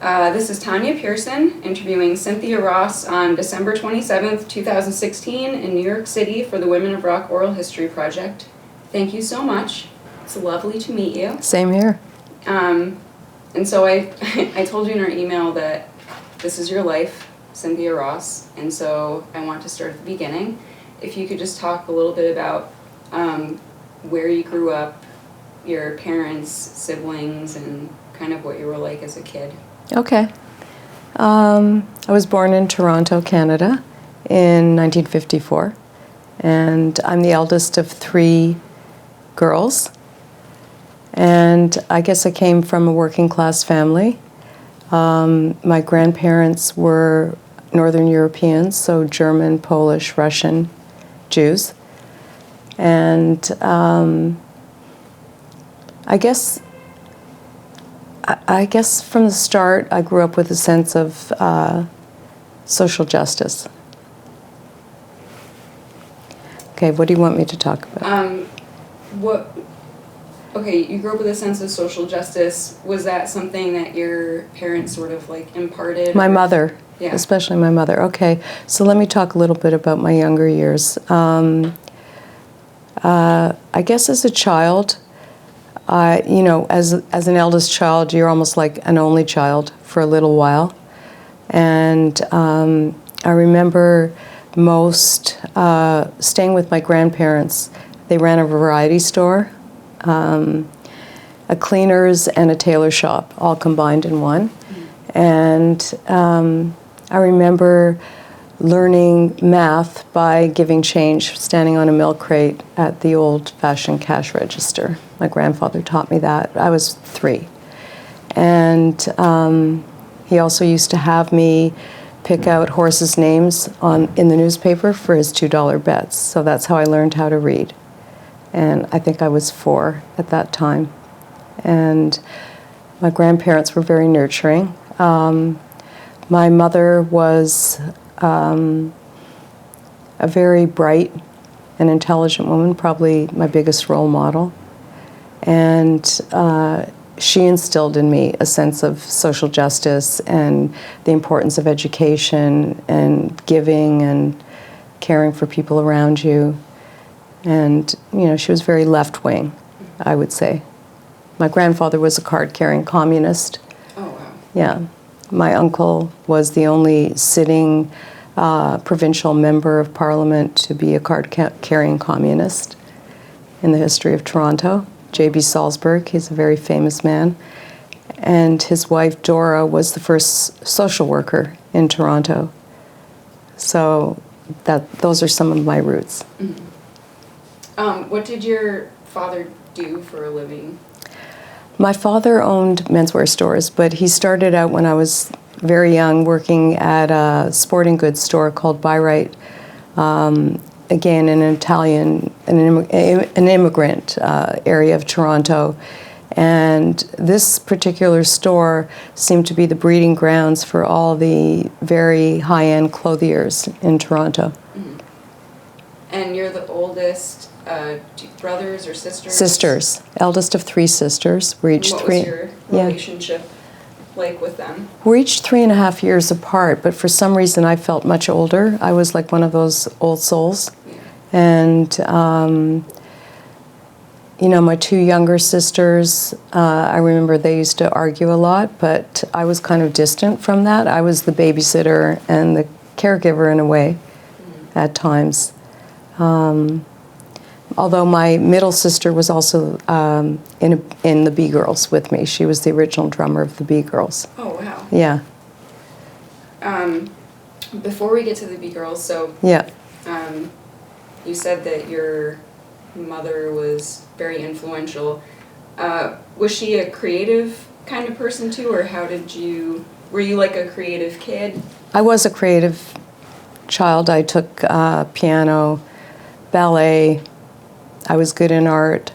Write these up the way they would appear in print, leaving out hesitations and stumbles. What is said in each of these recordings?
This is Tanya Pearson interviewing Cynthia Ross on December 27th, 2016 in New York City for the Women of Rock Oral History Project. Thank you so much. It's lovely to meet you. Same here. And so I told you in our email that this is your life, Cynthia Ross, and so I want to start at the beginning. If you could just talk a little bit about where you grew up, your parents, siblings, and kind of what you were like as a kid. Okay. I was born in Toronto, Canada in 1954, and I'm the eldest of three girls. And I guess I came from a working class family. My grandparents were Northern Europeans, so German, Polish, Russian, Jews. And I guess from the start I grew up with a sense of social justice. Okay, what do you want me to talk about? Okay, you grew up with a sense of social justice. Was that something that your parents sort of like imparted? My mother, yeah. Especially my mother. Okay, so let me talk a little bit about my younger years. I guess as a child, as an eldest child, you're almost like an only child for a little while. And I remember most staying with my grandparents. They ran a variety store, a cleaner's and a tailor shop, all combined in one. And I remember learning math by giving change, standing on a milk crate at the old-fashioned cash register. My grandfather taught me that. I was 3. And he also used to have me pick out horses' names in the newspaper for his $2 bets. So that's how I learned how to read. And I think I was 4 at that time. And my grandparents were very nurturing. My mother was a very bright and intelligent woman, probably my biggest role model. And she instilled in me a sense of social justice and the importance of education and giving and caring for people around you. And, she was very left-wing, I would say. My grandfather was a card-carrying communist. Oh, wow. Yeah. My uncle was the only sitting provincial member of parliament to be a card-carrying communist in the history of Toronto. J.B. Salzberg, he's a very famous man. And his wife, Dora, was the first social worker in Toronto. So those are some of my roots. Mm-hmm. What did your father do for a living? My father owned menswear stores, but he started out when I was very young working at a sporting goods store called Byrite, again an immigrant area of Toronto. And this particular store seemed to be the breeding grounds for all the very high-end clothiers in Toronto. Mm-hmm. And you're the oldest, brothers or sisters? Sisters, eldest of 3 sisters. We're each what three. Was your relationship like with them? We're each 3.5 years apart, but for some reason I felt much older. I was like one of those old souls. Yeah. And, my 2 younger sisters, I remember they used to argue a lot, but I was kind of distant from that. I was the babysitter and the caregiver in a way at times. Although my middle sister was also in the B-Girls with me. She was the original drummer of the B-Girls. Oh, wow. Yeah. Before we get to the B-Girls, so yeah. You said that your mother was very influential. Was she a creative kind of person too, or were you like a creative kid? I was a creative child. I took piano, ballet. I was good in art.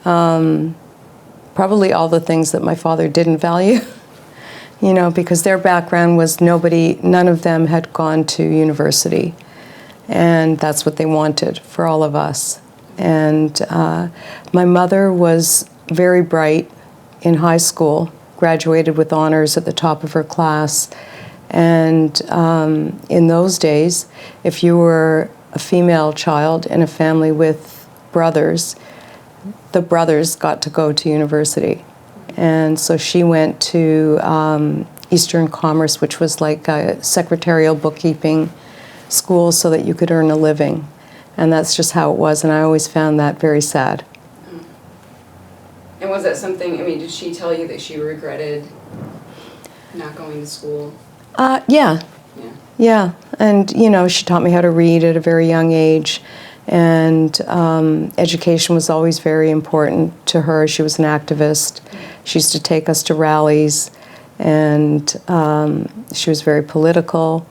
Probably all the things that my father didn't value, because their background was none of them had gone to university. And that's what they wanted for all of us. And my mother was very bright in high school, graduated with honors at the top of her class. And in those days, if you were a female child in a family with brothers, the brothers got to go to university. And so she went to Eastern Commerce, which was like a secretarial bookkeeping school so that you could earn a living. And that's just how it was, and I always found that very sad. And was that something, I mean, did she tell you that she regretted not going to school? Yeah. Yeah. Yeah. And, you know, she taught me how to read at a very young age. And education was always very important to her. She was an activist. She used to take us to rallies, and she was very political.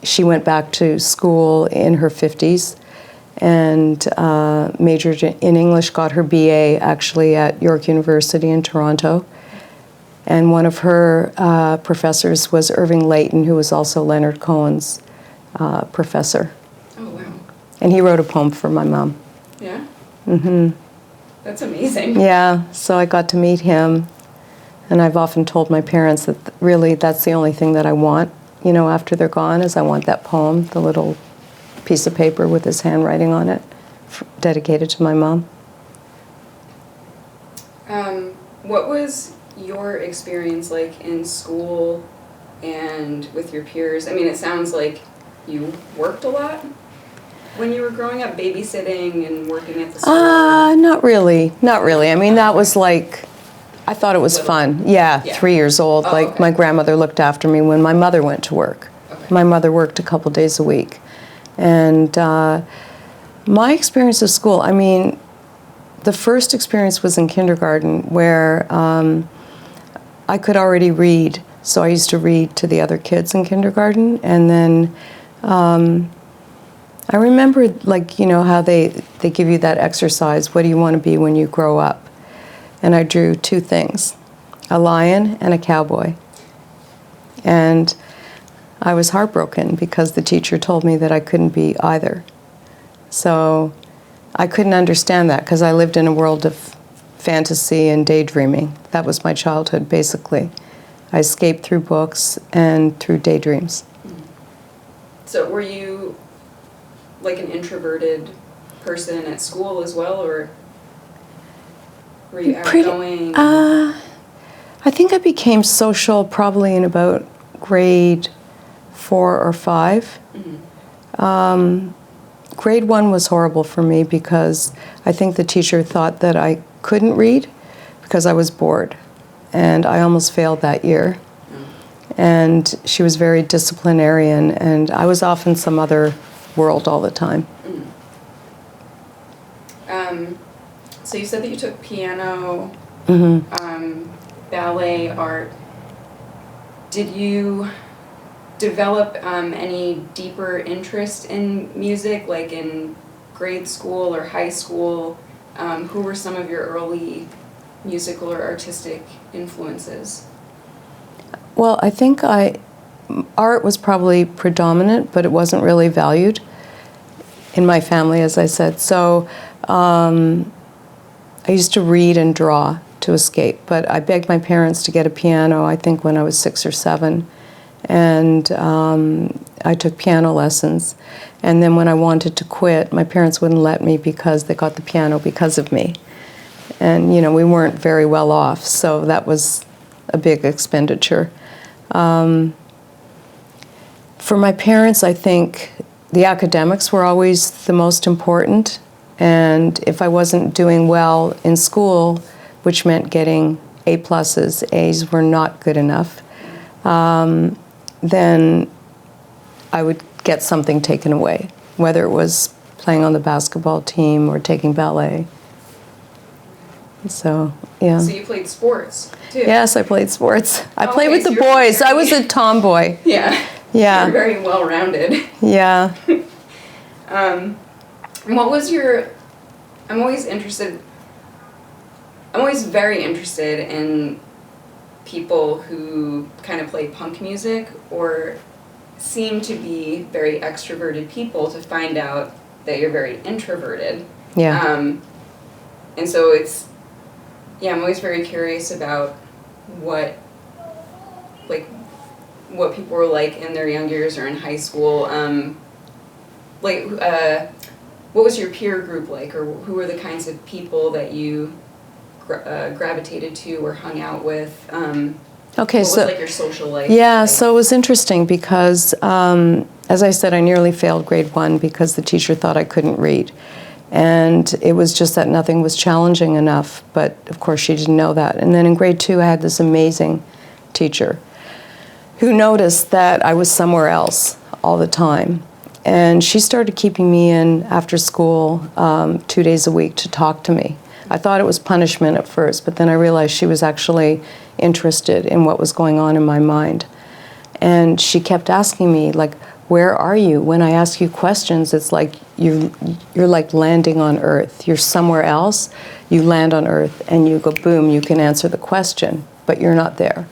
She went back to school in her 50s and majored in English, got her BA actually at York University in Toronto. And one of her professors was Irving Layton, who was also Leonard Cohen's professor. Oh, wow. And he wrote a poem for my mom. Yeah? Mm-hmm. That's amazing. Yeah, so I got to meet him. And I've often told my parents that really that's the only thing that I want, you know, after they're gone, is I want that poem, the little piece of paper with his handwriting on it, dedicated to my mom. What was your experience like in school and with your peers? I mean, it sounds like you worked a lot when you were growing up, babysitting and working at the school. Not really. Not really. I mean, that was like, I thought it was fun. Yeah, 3 years old. Oh, like, okay. my grandmother looked after me when my mother went to work. Okay. My mother worked a couple days a week. And my experience of school, I mean, the first experience was in kindergarten where I could already read. So I used to read to the other kids in kindergarten. And then I remember, like, you know, how they give you that exercise, what do you want to be when you grow up? And I drew two things, a lion and a cowboy. And I was heartbroken because the teacher told me that I couldn't be either. So I couldn't understand that because I lived in a world of fantasy and daydreaming. That was my childhood, basically. I escaped through books and through daydreams. So were you like an introverted person at school as well, or were you outgoing? I think I became social probably in about grade 4 or 5. Mm-hmm. Grade 1 was horrible for me because I think the teacher thought that I couldn't read because I was bored. And I almost failed that year. And she was very disciplinarian, and I was off in some other world all the time. So you said that you took piano, Mm-hmm. Ballet, art. Did you develop any deeper interest in music, like in grade school or high school? Who were some of your early musical or artistic influences? Well, I think art was probably predominant, but it wasn't really valued in my family, as I said. So I used to read and draw to escape, but I begged my parents to get a piano, I think when I was 6 or 7. And I took piano lessons. And then when I wanted to quit, my parents wouldn't let me because they got the piano because of me. And, you know, we weren't very well off, so that was a big expenditure. For my parents, I think the academics were always the most important. And if I wasn't doing well in school, which meant getting A+, A's were not good enough, then I would get something taken away, whether it was playing on the basketball team or taking ballet. So, yeah. So you played sports, too? Yes, I played sports. I played Okay, with the so you're boys. I was a tomboy. Yeah. Yeah. You're very well-rounded. Yeah. What was your... I'm always very interested in people who kind of play punk music or seem to be very extroverted people to find out that you're very introverted. Yeah. And so I'm always very curious about what, like, what people were like in their young years or in high school. What was your peer group like, or who were the kinds of people that you gravitated to or hung out with? Okay, what so was like your social life? yeah, like? so it was interesting because, as I said, I nearly failed grade 1 because the teacher thought I couldn't read. And it was just that nothing was challenging enough, but of course she didn't know that. And then in grade 2 I had this amazing teacher who noticed that I was somewhere else all the time. And she started keeping me in after school 2 days a week to talk to me. I thought it was punishment at first, but then I realized she was actually interested in what was going on in my mind. And she kept asking me, like, where are you? When I ask you questions, it's like you're like landing on Earth. You're somewhere else, you land on Earth, and you go, boom, you can answer the question, but you're not there.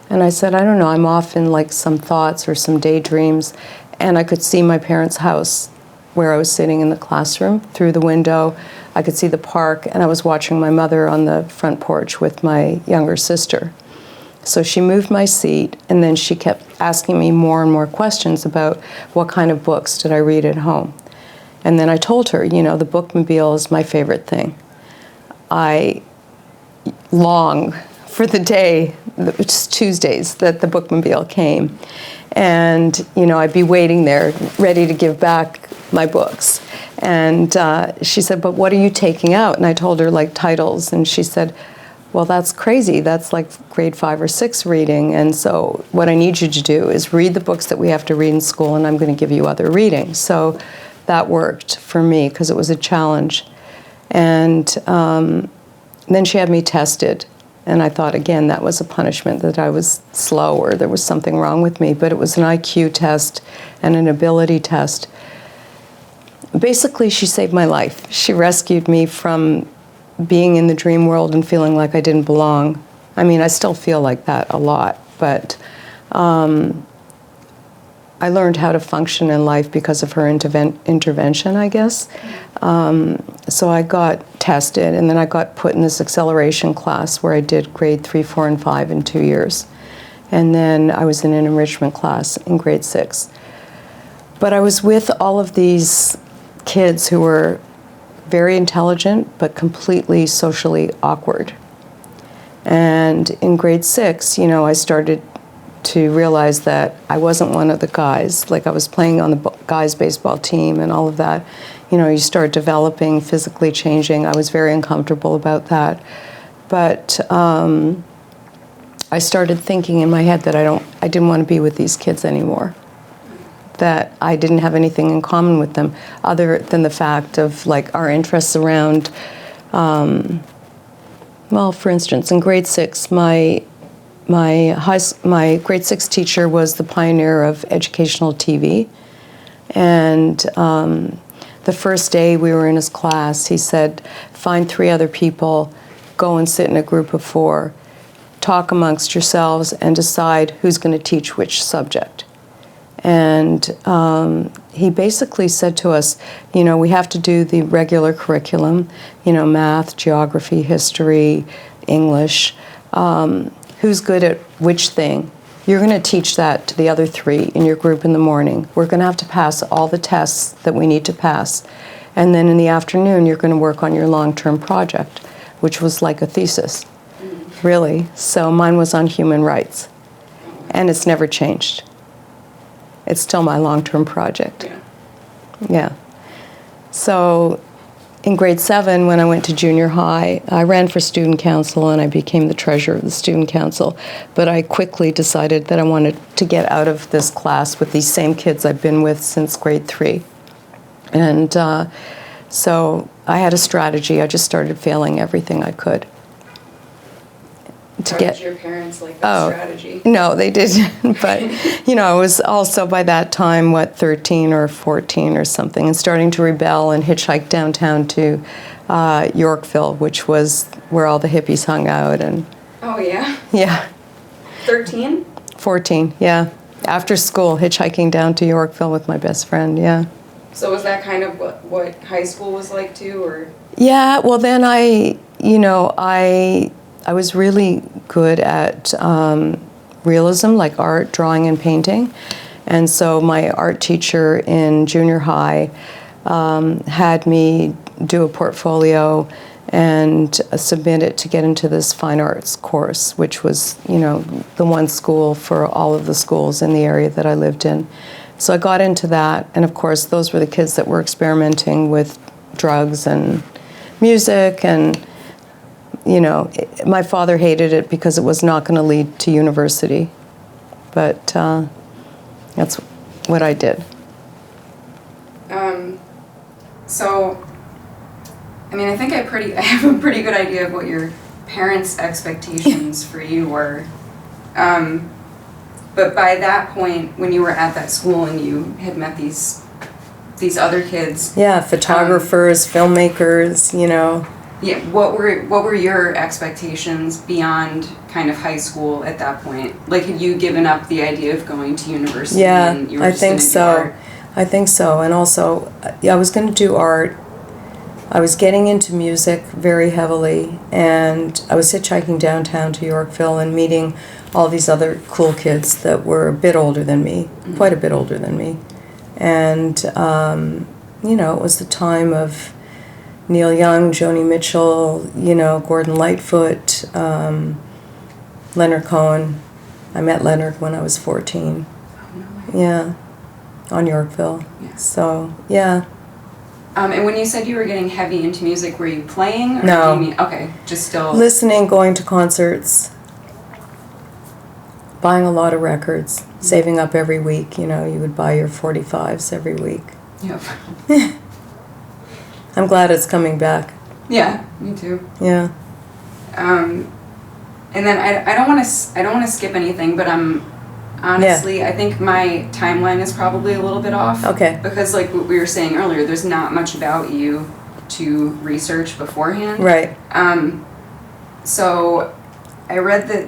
And I said, I don't know, I'm off in like some thoughts or some daydreams, and I could see my parents' house where I was sitting in the classroom through the window. I could see the park, and I was watching my mother on the front porch with my younger sister. So she moved my seat, and then she kept asking me more and more questions about what kind of books did I read at home. And then I told her, you know, the bookmobile is my favorite thing. I long for the day, it's Tuesdays, that the bookmobile came. And, you know, I'd be waiting there, ready to give back my books. And she said, but what are you taking out? And I told her, like, titles. And she said, well, that's crazy. That's like grade 5 or 6 reading. And so what I need you to do is read the books that we have to read in school, and I'm going to give you other reading. So that worked for me because it was a challenge. And then she had me tested. And I thought, again, that was a punishment, that I was slow or there was something wrong with me. But it was an IQ test and an ability test. Basically, she saved my life. She rescued me from being in the dream world and feeling like I didn't belong. I mean, I still feel like that a lot, but I learned how to function in life because of her intervention, I guess. So I got tested, and then I got put in this acceleration class where I did grade 3, 4, and 5 in 2 years. And then I was in an enrichment class in grade 6. But I was with all of these kids who were very intelligent, but completely socially awkward. And in grade 6, you know, I started to realize that I wasn't one of the guys. Like, I was playing on the guys' baseball team and all of that. You know, you start developing, physically changing. I was very uncomfortable about that. But I started thinking in my head that I didn't want to be with these kids anymore. That I didn't have anything in common with them other than the fact of, like, our interests around, well, for instance, in grade 6, my grade 6 teacher was the pioneer of educational TV. And the first day we were in his class, he said, find 3 other people, go and sit in a group of 4, talk amongst yourselves, and decide who's going to teach which subject. And he basically said to us, you know, we have to do the regular curriculum, you know, math, geography, history, English. Who's good at which thing? You're going to teach that to the other 3 in your group in the morning. We're going to have to pass all the tests that we need to pass. And then in the afternoon, you're going to work on your long-term project, which was like a thesis, really. So mine was on human rights. And it's never changed. It's still my long-term project. Yeah. So in grade 7, when I went to junior high, I ran for student council and I became the treasurer of the student council. But I quickly decided that I wanted to get out of this class with these same kids I've been with since grade 3. And so I had a strategy. I just started failing everything I could. How did your parents like that strategy? No, they didn't. But, you know, I was also by that time, 13 or 14 or something, and starting to rebel and hitchhike downtown to Yorkville, which was where all the hippies hung out. And oh, yeah? Yeah. 13? 14, yeah. After school, hitchhiking down to Yorkville with my best friend, yeah. So was that kind of what high school was like too, or? Yeah, well then I I was really good at realism, like art, drawing, and painting. And so my art teacher in junior high had me do a portfolio and submit it to get into this fine arts course, which was, the one school for all of the schools in the area that I lived in. So I got into that, and of course those were the kids that were experimenting with drugs and music, and my father hated it because it was not going to lead to university, but that's what I did. So, I think I have a pretty good idea of what your parents' expectations for you were. But by that point, when you were at that school and you had met these other kids, yeah, photographers, filmmakers, Yeah, what were your expectations beyond kind of high school at that point? Like, had you given up the idea of going to university? Yeah, and you were I just think gonna do so. art? I think so. And also, I was going to do art. I was getting into music very heavily, and I was hitchhiking downtown to Yorkville and meeting all these other cool kids that were a bit older than me, quite a bit older than me. And, it was the time of Neil Young, Joni Mitchell, Gordon Lightfoot, Leonard Cohen. I met Leonard when I was 14. Oh, no way. Yeah, on Yorkville. Yeah. So, yeah. And when you said you were getting heavy into music, were you playing? Or No. Do you mean, okay, just still... Listening, going to concerts, buying a lot of records, saving up every week. You would buy your 45s every week. Yep. I'm glad it's coming back. Yeah, me too. Yeah. And then I don't want to skip anything, but honestly, I think my timeline is probably a little bit off. Okay. Because like what we were saying earlier, there's not much about you to research beforehand. Right. So I read that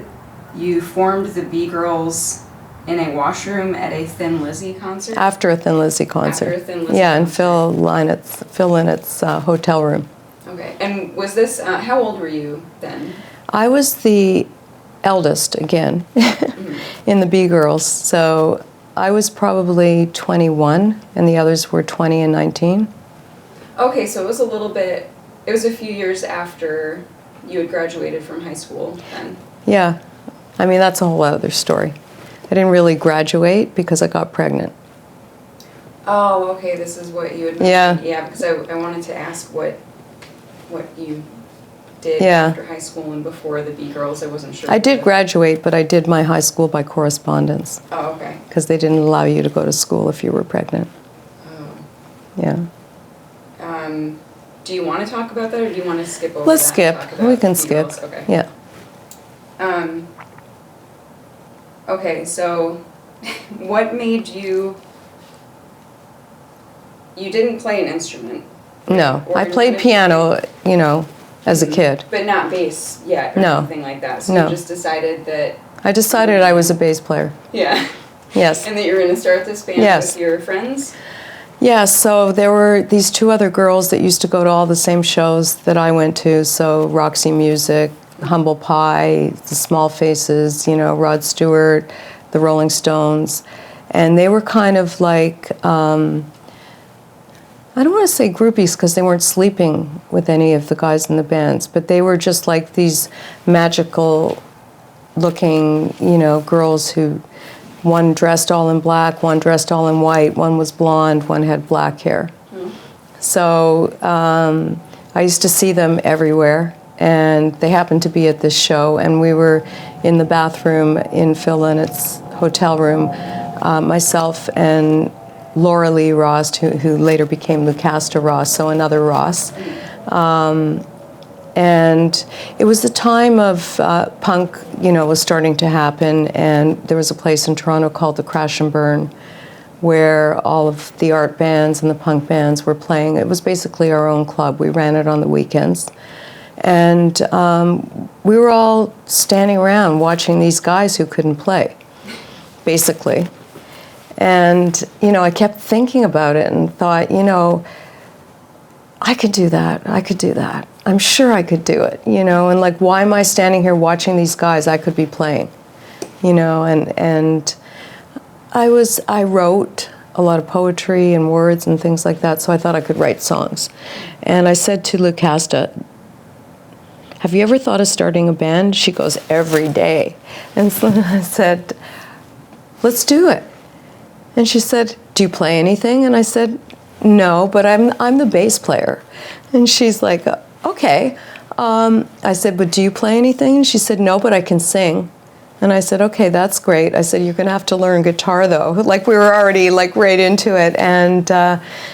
you formed the B-Girls in a washroom at a Thin Lizzy concert. After a Thin Lizzy concert. After a Thin Lizzy Yeah, and concert. Phil Lynnett's hotel room. Okay. And was this, how old were you then? I was the eldest again in the B-Girls, so I was probably 21 and the others were 20 and 19. Okay, so it was a few years after you had graduated from high school then. Yeah, that's a whole other story. I didn't really graduate because I got pregnant. Oh, okay, this is what you had mentioned. Yeah. Yeah, because I wanted to ask what you did Yeah. after high school and before the B-Girls. I wasn't sure. I did graduate, but I did my high school by correspondence Oh, okay. because they didn't allow you to go to school if you were pregnant. Oh. Yeah. Do you want to talk about that, or do you want to skip over Let's that skip. and talk about We can the skip. B-Girls? Okay. Yeah. Okay, so what made you didn't play an instrument? No, Or I played piano, as a kid. But not bass yet or No. anything like that. So No. you just decided that, I decided I was a bass player. yeah, Yes. and that you were going to start this band Yes. with your friends? Yeah, so there were these two other girls that used to go to all the same shows that I went to, so Roxy Music, Humble Pie, The Small Faces, Rod Stewart, the Rolling Stones, and they were kind of like, I don't want to say groupies because they weren't sleeping with any of the guys in the bands, but they were just like these magical looking, girls who, one dressed all in black, one dressed all in white, one was blonde, one had black hair. So I used to see them everywhere, and they happened to be at this show, and we were in the bathroom in Phil Lynnett's hotel room, myself and Laura Lee Ross, who later became Lucasta Ross, so another Ross. And it was the time of punk, was starting to happen, and there was a place in Toronto called the Crash and Burn where all of the art bands and the punk bands were playing. It was basically our own club. We ran it on the weekends. And we were all standing around watching these guys who couldn't play, basically. And, I kept thinking about it and thought, I could do that. I could do that. I'm sure I could do it, you know, and like, why am I standing here watching these guys? I could be playing, you know, and I wrote a lot of poetry and words and things like that, so I thought I could write songs. And I said to Lucasta, have you ever thought of starting a band? She goes, every day. And so I said, let's do it. And she said, do you play anything? And I said, no, but I'm the bass player. And she's like, okay. I said, but do you play anything? And she said, no, but I can sing. And I said, okay, that's great. I said, you're going to have to learn guitar, though. Like, we were already, like, right into it. And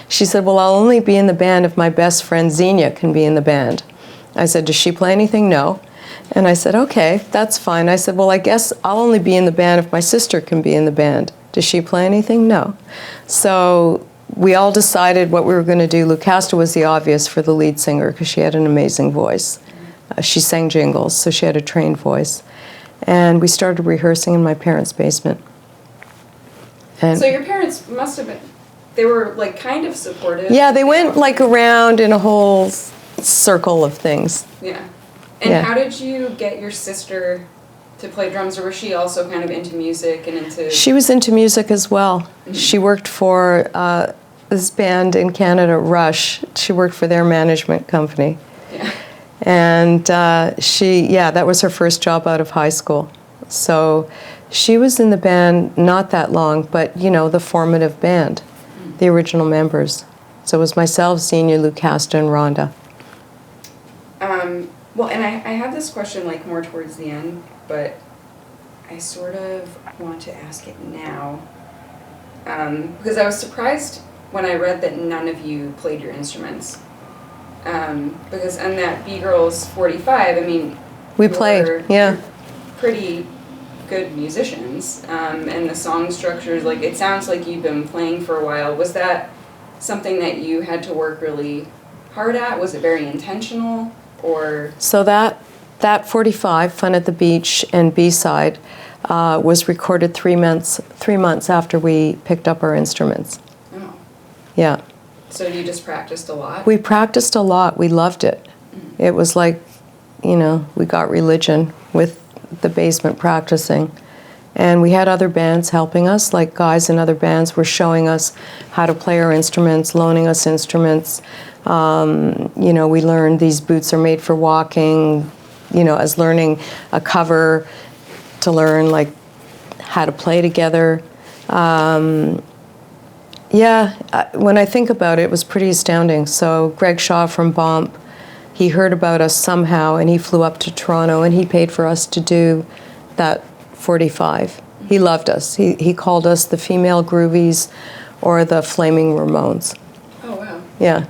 she said, well, I'll only be in the band if my best friend Xenia can be in the band. I said, does she play anything? No. And I said, okay, that's fine. I said, well, I guess I'll only be in the band if my sister can be in the band. Does she play anything? No. So we all decided what we were going to do. Lucasta was the obvious for the lead singer because she had an amazing voice. She sang jingles, so she had a trained voice. And we started rehearsing in my parents' basement. And so your parents must have been, they were like kind of supportive. Yeah, they went like around in a whole circle of things. Yeah. And Yeah. how did you get your sister to play drums, or was she also kind of into music and into... She was into music as well. Mm-hmm. She worked for this band in Canada, Rush. She worked for their management company. Yeah. And that was her first job out of high school. So she was in the band not that long, but, you know, the formative band, the original members. So it was myself, Xenia, Lucasta, and Rhonda. Well, and I have this question, like, more towards the end, but I sort of want to ask it now. Because I was surprised when I read that none of you played your instruments. Because on that B-Girls 45, I mean... We played, yeah. You're pretty good musicians. And the song structures, like, it sounds like you've been playing for a while. Was that something that you had to work really hard at? Was it very intentional? Or... So that 45, Fun at the Beach, and B-side was recorded 3 months after we picked up our instruments. Oh. Yeah. So you just practiced a lot? We practiced a lot. We loved it. Mm-hmm. It was like, you know, we got religion with the basement practicing. And we had other bands helping us, like guys in other bands were showing us how to play our instruments, loaning us instruments. You know, we learned These Boots Are Made for Walking, you know, as learning a cover to learn, like, how to play together. When I think about it, it was pretty astounding. So Greg Shaw from Bomp, he heard about us somehow, and he flew up to Toronto, and he paid for us to do that 45. He loved us. He called us the Female Groovies or the Flaming Ramones. Oh, wow. Yeah.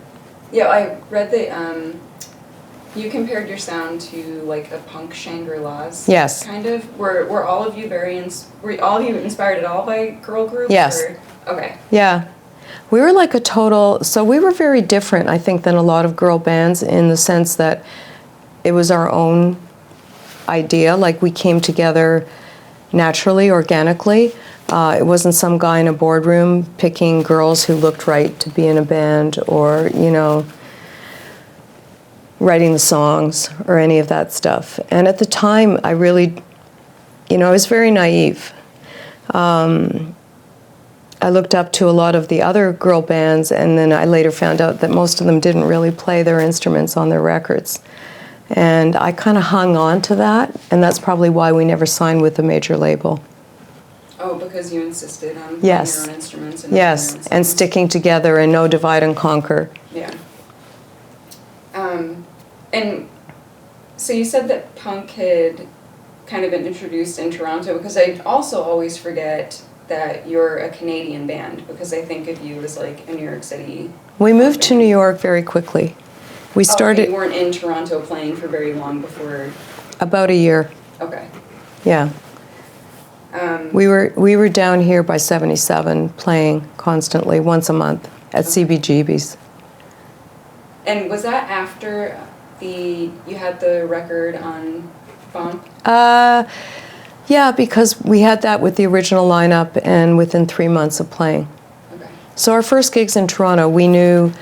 Yeah, I read that you compared your sound to like a punk Shangri-La's. Yes. Kind of. Were all of you were all of you inspired at all by girl groups? Yes. Or? Okay. Yeah. We were like so we were very different, I think, than a lot of girl bands in the sense that it was our own idea. Like, we came together naturally, organically. It wasn't some guy in a boardroom picking girls who looked right to be in a band or, you know, writing the songs or any of that stuff. And at the time, I really, you know, I was very naive. I looked up to a lot of the other girl bands, and then I later found out that most of them didn't really play their instruments on their records. And I kind of hung on to that, and that's probably why we never signed with a major label. Oh, because you insisted on playing Yes. your own instruments. And Yes, and sticking together and no divide and conquer. Yeah. And so you said that punk had kind of been introduced in Toronto, because I also always forget that you're a Canadian band, because I think of you as like a New York City. We moved to New York very quickly. We started... You weren't in Toronto playing for very long before... About a year. Okay. Yeah. We were down here by 77 playing constantly, once a month, at Cbgb's. And was that after you had the record on Bomp? Yeah, because we had that with the original lineup and within 3 months of playing. Okay. So our first gigs in Toronto, we knew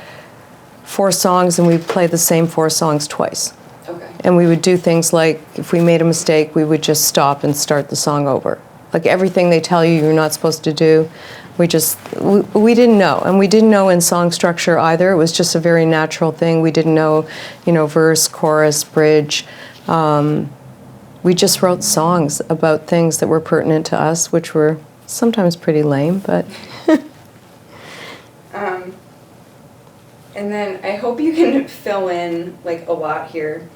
4 songs, and we'd play the same 4 songs twice. Okay. And we would do things like, if we made a mistake, we would just stop and start the song over. Like everything they tell you you're not supposed to do, we didn't know. And we didn't know in song structure either. It was just a very natural thing. We didn't know, verse, chorus, bridge. We just wrote songs about things that were pertinent to us, which were sometimes pretty lame, but... And then I hope you can fill in like a lot here,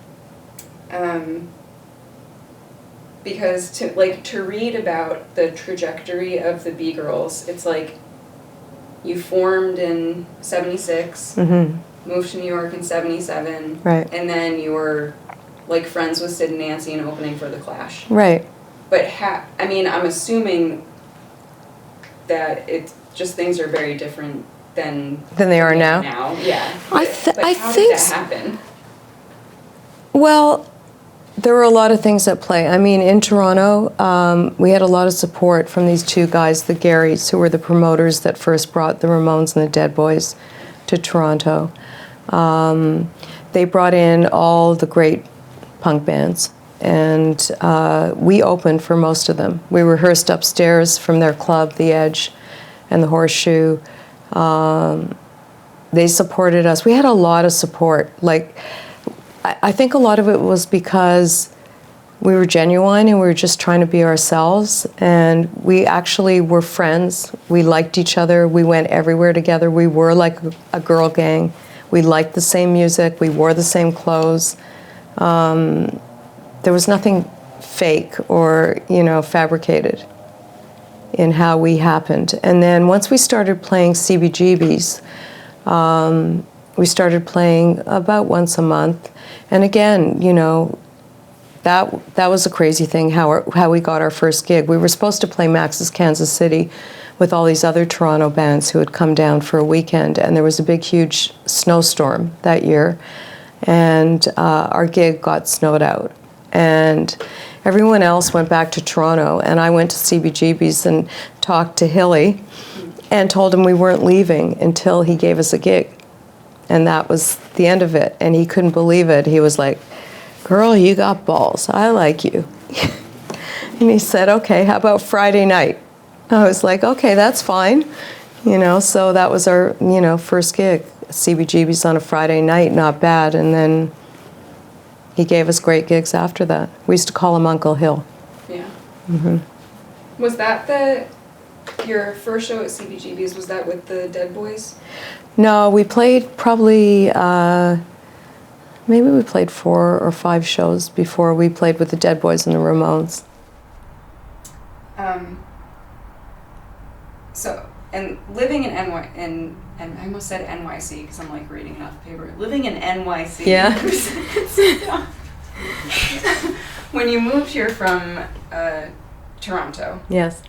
because to read about the trajectory of the B-Girls, it's like you formed in '76, moved to New York in '77, right, and then you were like friends with Sid and Nancy and opening for the Clash. Right. But I'm assuming that it's just things are very different than they are now. Yeah. I think did that happen? Well, there were a lot of things at play. I mean, in Toronto, we had a lot of support from these 2 guys, the Garys, who were the promoters that first brought the Ramones and the Dead Boys to Toronto. They brought in all the great punk bands, and we opened for most of them. We rehearsed upstairs from their club, The Edge and the Horseshoe. They supported us. We had a lot of support. Like, I think a lot of it was because we were genuine and we were just trying to be ourselves, and we actually were friends. We liked each other. We went everywhere together. We were like a girl gang. We liked the same music. We wore the same clothes. There was nothing fake or, fabricated in how we happened. And then once we started playing Cbgbs, we started playing about once a month. And again, that was a crazy thing, how we got our first gig. We were supposed to play Max's Kansas City with all these other Toronto bands who had come down for a weekend, and there was a big, huge snowstorm that year, and our gig got snowed out. And everyone else went back to Toronto, and I went to Cbgb's and talked to Hilly and told him we weren't leaving until he gave us a gig. And that was the end of it. And he couldn't believe it. He was like, "Girl, you got balls. I like you." And he said, "Okay, how about Friday night?" I was like, "Okay, that's fine." So that was our, first gig. Cbgb's on a Friday night, not bad. And then he gave us great gigs after that. We used to call him Uncle Hill. Yeah. Was that your first show at Cbgb's, was that with the Dead Boys? No, we played probably, maybe we played 4 or 5 shows before we played with the Dead Boys and the Ramones. So, and living in and I almost said NYC because I'm like reading it off the paper. Living in NYC. Yeah. When you moved here from Toronto. Yes.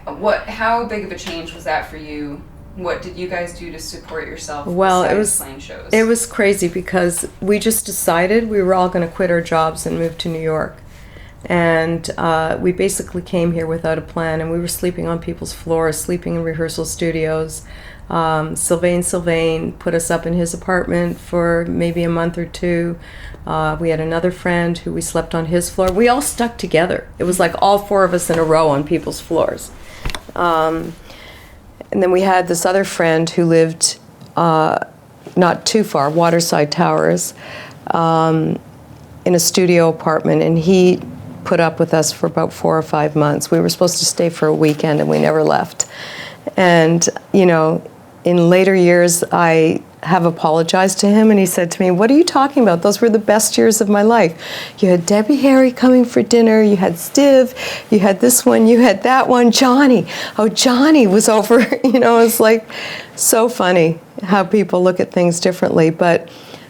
How big of a change was that for you? What did you guys do to support yourself? Well, besides playing shows? It was crazy because we just decided we were all going to quit our jobs and move to New York. And we basically came here without a plan, and we were sleeping on people's floors, sleeping in rehearsal studios. Sylvain put us up in his apartment for maybe a month or 2. We had another friend who we slept on his floor. We all stuck together. It was like all 4 of us in a row on people's floors. And then we had this other friend who lived not too far, Waterside Towers, in a studio apartment, and he put up with us for about 4 or 5 months. We were supposed to stay for a weekend, and we never left. And, in later years, I have apologized to him, and he said to me, "What are you talking about? Those were the best years of my life. You had Debbie Harry coming for dinner, you had Stiv, you had this one, you had that one, Johnny. Oh, Johnny was over." It's like so funny how people look at things differently. But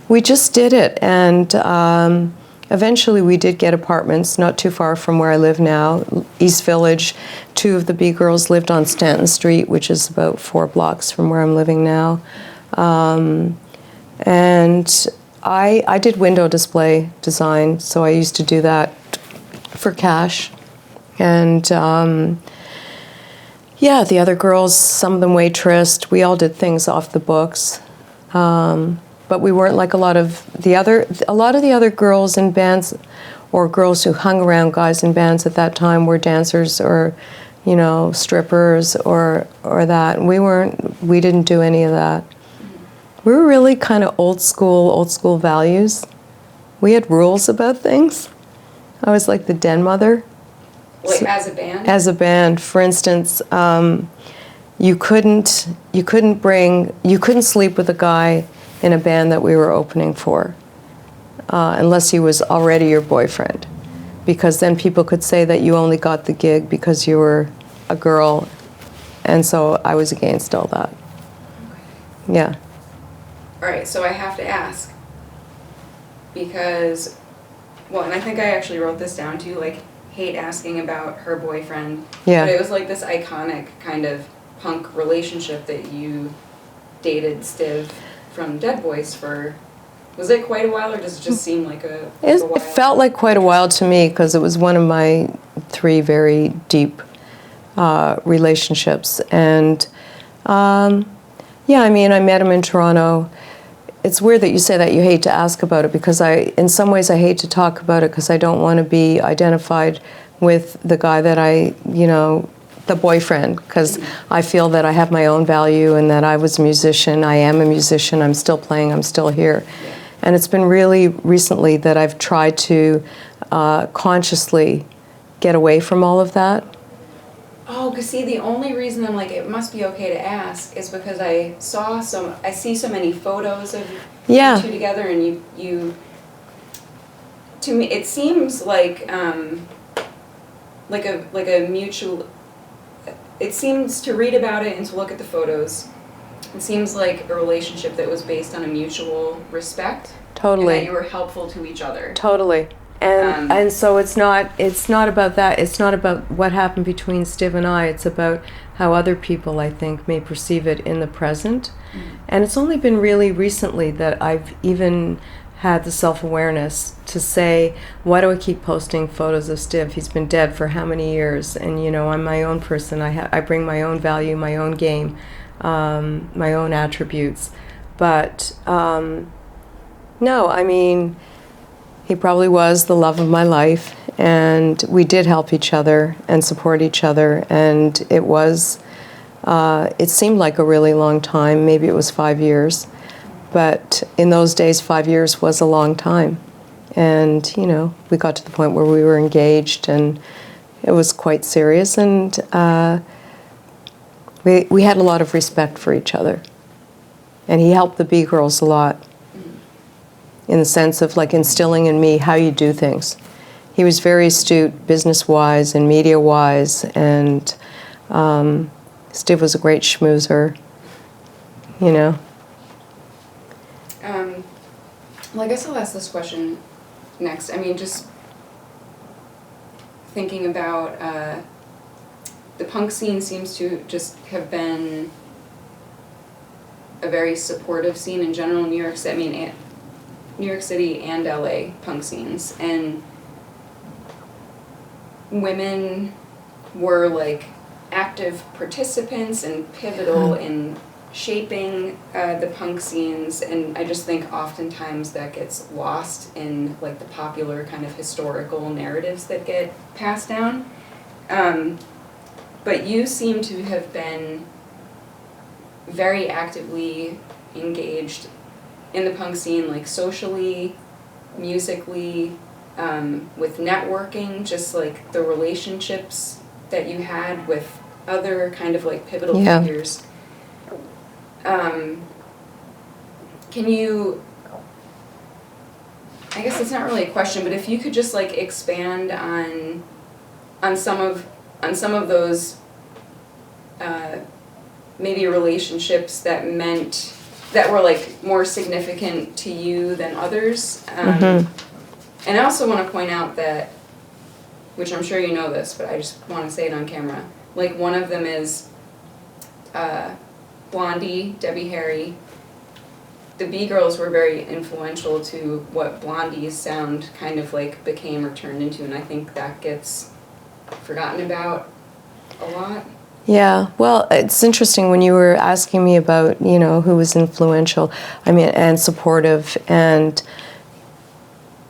we just did it, and eventually we did get apartments not too far from where I live now, East Village. 2 of the B-Girls lived on Stanton Street, which is about 4 blocks from where I'm living now. And I did window display design, so I used to do that for cash. And Yeah, the other girls, some of them waitressed. We all did things off the books. But we weren't like a lot of the other girls in bands or girls who hung around guys in bands at that time were dancers or, you know, strippers or that. We didn't do any of that. We were really kind of old school values. We had rules about things. I was like the den mother. Like as a band? As a band, for instance, you couldn't sleep with a guy in a band that we were opening for, unless he was already your boyfriend, because then people could say that you only got the gig because you were a girl, and so I was against all that. Okay. Yeah. All right, so I have to ask, because, well, and I think I actually wrote this down too, like, hate asking about her boyfriend. Yeah. But it was like this iconic kind of punk relationship that you dated Stiv from Dead Voice for, was it quite a while, or does it just seem like a while? It felt like quite a while to me because it was one of my 3 very deep relationships. And yeah, I mean, I met him in Toronto. It's weird that you say that you hate to ask about it, because in some ways I hate to talk about it because I don't want to be identified with the guy that the boyfriend, because I feel that I have my own value and that I was a musician, I am a musician, I'm still playing, I'm still here. Yeah. And it's been really recently that I've tried to consciously get away from all of that. Oh, because see, the only reason I'm like, it must be okay to ask is because I see so many photos of you two together, and you to me, it seems like a mutual, it seems, to read about it and to look at the photos, it seems like a relationship that was based on a mutual respect. Totally. And that you were helpful to each other. Totally. And so it's not about that. It's not about what happened between Stiv and I. It's about how other people, I think, may perceive it in the present. Mm-hmm. And it's only been really recently that I've even had the self-awareness to say, why do I keep posting photos of Stiv? He's been dead for how many years? And, you know, I'm my own person. I bring my own value, my own game, my own attributes. But no, I mean, he probably was the love of my life, and we did help each other and support each other, and it seemed like a really long time. Maybe it was 5 years, but in those days 5 years was a long time. And, you know, we got to the point where we were engaged, and it was quite serious, and we had a lot of respect for each other. And he helped the B-girls a lot, in the sense of like instilling in me how you do things. He was very astute business-wise and media-wise, and Stiv was a great schmoozer, you know. Well, I guess I'll ask this question next. I mean, just thinking about the punk scene seems to just have been a very supportive scene in general in New York City. I mean, New York City and LA punk scenes, and women were like active participants and pivotal in shaping the punk scenes, and I just think oftentimes that gets lost in like the popular kind of historical narratives that get passed down. But you seem to have been very actively engaged in the punk scene, like socially, musically, with networking, just like the relationships that you had with other kind of like pivotal figures. Can you, I guess it's not really a question, but if you could just like expand on some of those maybe relationships that were like more significant to you than others. And I also want to point out that, which I'm sure you know this, but I just want to say it on camera, like one of them is Blondie, Debbie Harry. The B-girls were very influential to what Blondie's sound kind of like became or turned into, and I think that gets forgotten about a lot. Yeah, well, it's interesting when you were asking me about, who was influential, and supportive, and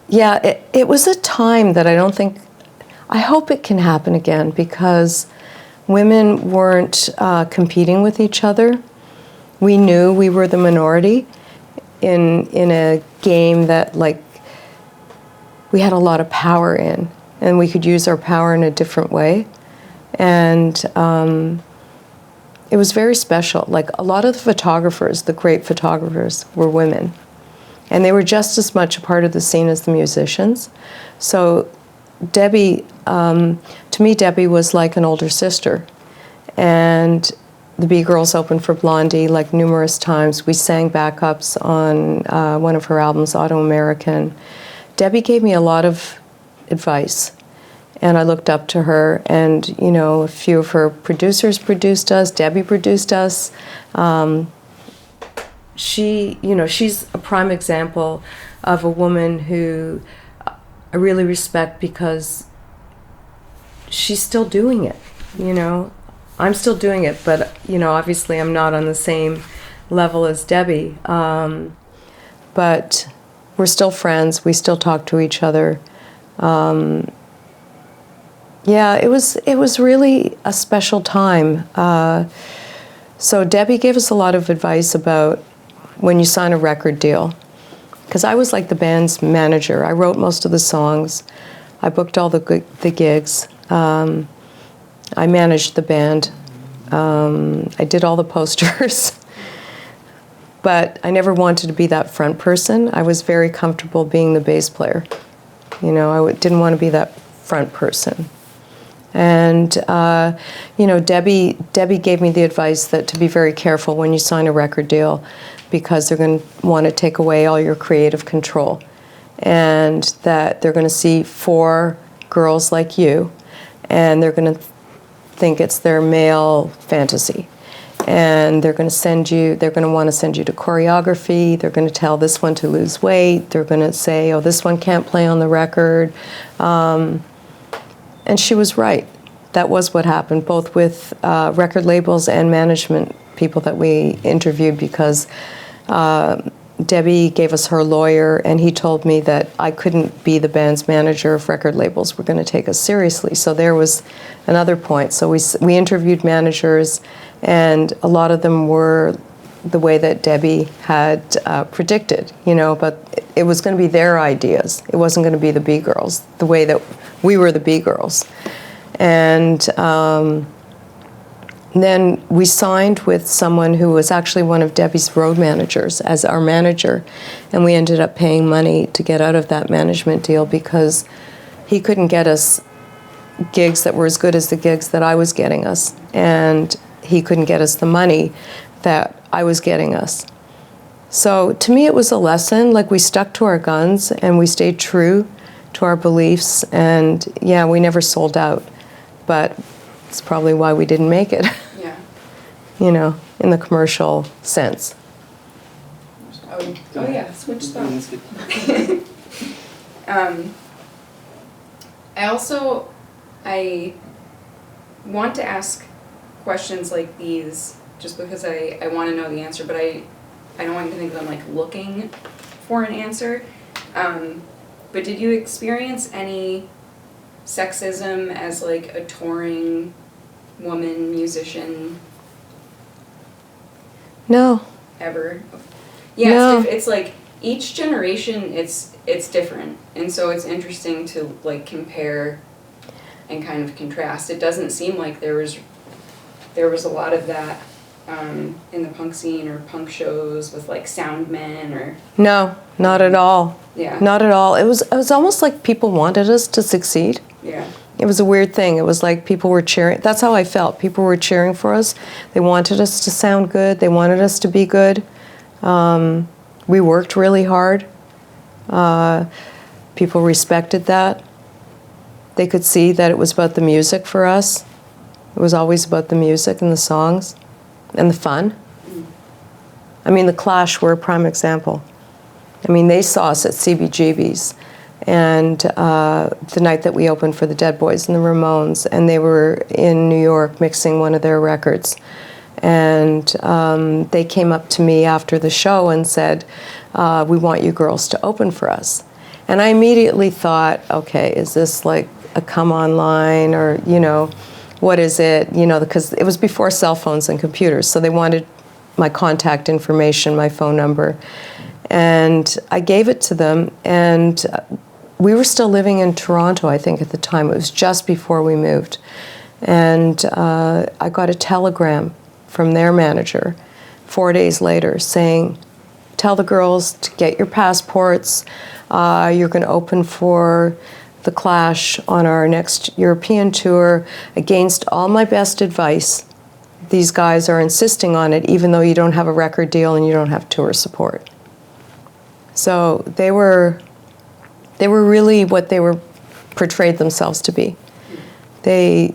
yeah, it was a time that I hope it can happen again, because women weren't competing with each other. We knew we were the minority in a game that, like, we had a lot of power in, and we could use our power in a different way. And it was very special. Like, a lot of the photographers, the great photographers, were women. And they were just as much a part of the scene as the musicians. So Debbie, to me, Debbie was like an older sister. And the B-Girls opened for Blondie like numerous times. We sang backups on one of her albums, Auto American. Debbie gave me a lot of advice. And I looked up to her, and, a few of her producers produced us. Debbie produced us. She's a prime example of a woman who I really respect, because she's still doing it, I'm still doing it, but, obviously I'm not on the same level as Debbie. But we're still friends. We still talk to each other. Yeah, it was really a special time. So Debbie gave us a lot of advice about when you sign a record deal, because I was like the band's manager. I wrote most of the songs. I booked all the gigs. I managed the band. I did all the posters. But I never wanted to be that front person. I was very comfortable being the bass player. Didn't want to be that front person. And, Debbie gave me the advice that to be very careful when you sign a record deal, because they're going to want to take away all your creative control. And that they're going to see 4 girls like you, and they're going to think it's their male fantasy. And they're going to want to send you to choreography. They're going to tell this one to lose weight. They're going to say, oh, this one can't play on the record. And she was right. That was what happened, both with record labels and management people that we interviewed, because Debbie gave us her lawyer, and he told me that I couldn't be the band's manager if record labels were going to take us seriously. So there was another point. So we interviewed managers, and a lot of them were the way that Debbie had predicted, but it was going to be their ideas. It wasn't going to be the B-Girls, the way that we were the B-Girls. And then we signed with someone who was actually one of Debbie's road managers as our manager, and we ended up paying money to get out of that management deal, because he couldn't get us gigs that were as good as the gigs that I was getting us, and he couldn't get us the money that I was getting us. So to me, it was a lesson. Like, we stuck to our guns, and we stayed true to our beliefs, and yeah, we never sold out, but it's probably why we didn't make it. Yeah. In the commercial sense. Oh yeah, switch spots. I want to ask questions like these just because I want to know the answer, but I don't want you to think that I'm like looking for an answer. But did you experience any sexism as like a touring woman musician? No. Ever? Yeah, no. It's like each generation it's different, and so it's interesting to like compare and kind of contrast. It doesn't seem like there was a lot of that in the punk scene or punk shows with like sound men or... No, not at all. Yeah. Not at all. It was almost like people wanted us to succeed. Yeah. It was a weird thing. It was like people were cheering. That's how I felt. People were cheering for us. They wanted us to sound good. They wanted us to be good. We worked really hard. People respected that. They could see that it was about the music for us. It was always about the music and the songs and the fun. I mean, the Clash were a prime example. I mean, they saw us at Cbgb's, and the night that we opened for the Dead Boys and the Ramones, and they were in New York mixing one of their records. And they came up to me after the show and said, we want you girls to open for us. And I immediately thought, okay, is this like a come on line, or, you know, what is it? You know, because it was before cell phones and computers, so they wanted my contact information, my phone number. And I gave it to them, and we were still living in Toronto, I think, at the time. It was just before we moved. And I got a telegram from their manager 4 days later saying, tell the girls to get your passports. You're going to open for The Clash on our next European tour. Against all my best advice, these guys are insisting on it, even though you don't have a record deal and you don't have tour support. So they were really what they were portrayed themselves to be. They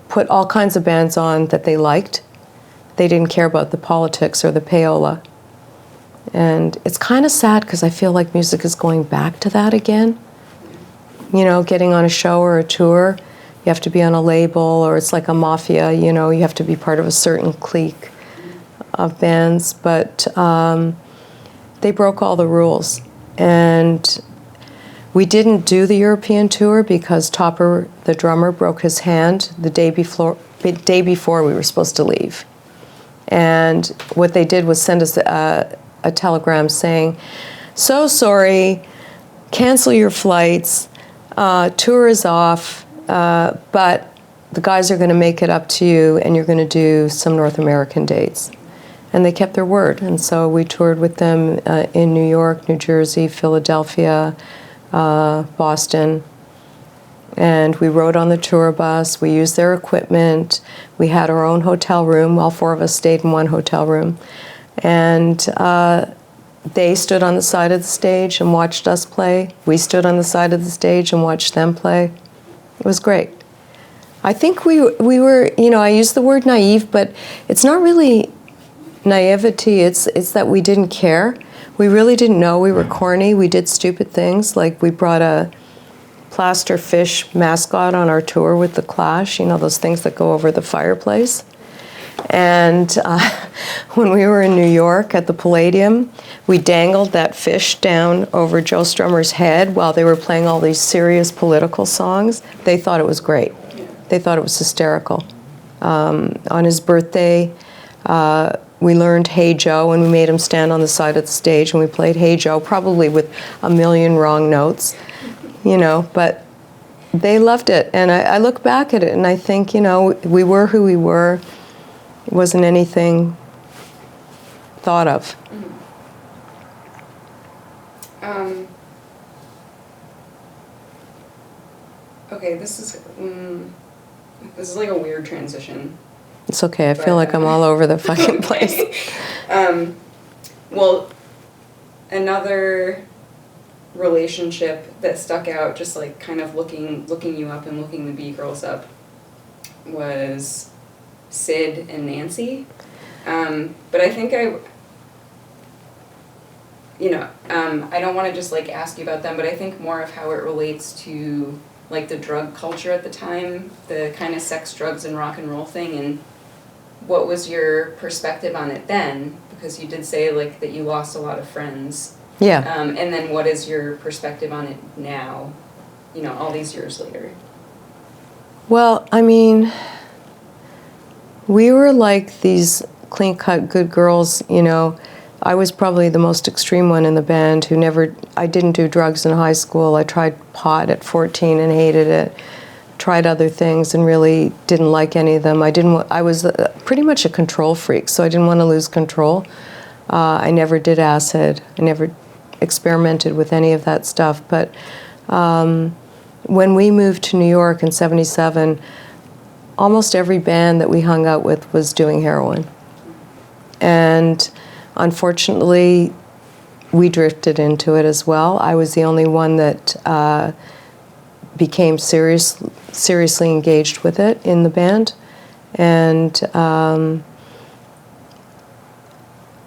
put all kinds of bands on that they liked. They didn't care about the politics or the payola. And it's kind of sad because I feel like music is going back to that again. You know, getting on a show or a tour, you have to be on a label, or it's like a mafia, you know, you have to be part of a certain clique of bands. But they broke all the rules. And we didn't do the European tour because Topper, the drummer, broke his hand the day before we were supposed to leave. And what they did was send us a telegram saying, so sorry, cancel your flights, tour is off, but the guys are going to make it up to you and you're going to do some North American dates. And they kept their word. And so we toured with them in New York, New Jersey, Philadelphia, Boston. And we rode on the tour bus. We used their equipment. We had our own hotel room. All four of us stayed in one hotel room. And they stood on the side of the stage and watched us play. We stood on the side of the stage and watched them play. It was great. I think we were, you know, I use the word naive, but it's not really naivety. It's that we didn't care. We really didn't know. We were corny. We did stupid things. Like we brought a plaster fish mascot on our tour with The Clash, you know, those things that go over the fireplace. And when we were in New York at the Palladium, we dangled that fish down over Joe Strummer's head while they were playing all these serious political songs. They thought it was great. They thought it was hysterical. On his birthday, we learned Hey Joe, and we made him stand on the side of the stage, and we played Hey Joe, probably with a million wrong notes, you know, but they loved it. And I look back at it, and I think, you know, we were who we were. It wasn't anything thought of. Okay, this is like a weird transition. It's okay. I feel like I'm all over the fucking place. Well, another relationship that stuck out, just like kind of looking you up and looking the B-girls up, was Sid and Nancy. But I think I don't want to just like ask you about them, but I think more of how it relates to like the drug culture at the time, the kind of sex, drugs, and rock and roll thing, and what was your perspective on it then? Because you did say like that you lost a lot of friends. Yeah. And then what is your perspective on it now, you know, all these years later? Well, I mean, we were like these clean-cut good girls, you know. I was probably the most extreme one in the band I didn't do drugs in high school. I tried pot at 14 and hated it. Tried other things and really didn't like any of them. I was pretty much a control freak, so I didn't want to lose control. I never did acid. I never experimented with any of that stuff. But when we moved to New York in '77, almost every band that we hung out with was doing heroin. And unfortunately, we drifted into it as well. I was the only one that became seriously engaged with it in the band. And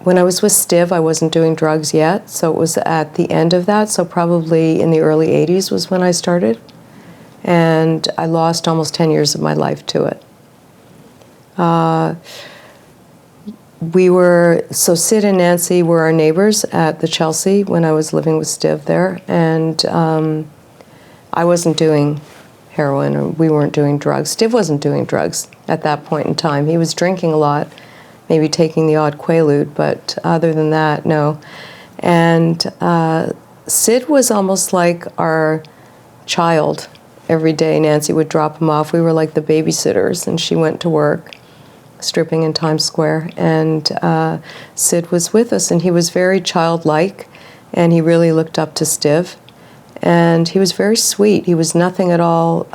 when I was with Stiv, I wasn't doing drugs yet, so it was at the end of that, so probably in the early 80s was when I started. And I lost almost 10 years of my life to it. So Sid and Nancy were our neighbors at the Chelsea when I was living with Stiv there, and I wasn't doing heroin, or we weren't doing drugs. Stiv wasn't doing drugs at that point in time. He was drinking a lot, maybe taking the odd Quaalude, but other than that, no. And Sid was almost like our child. Every day Nancy would drop him off. We were like the babysitters, and she went to work, stripping in Times Square, and Sid was with us, and he was very childlike, and he really looked up to Stiv. And he was very sweet. He was nothing at all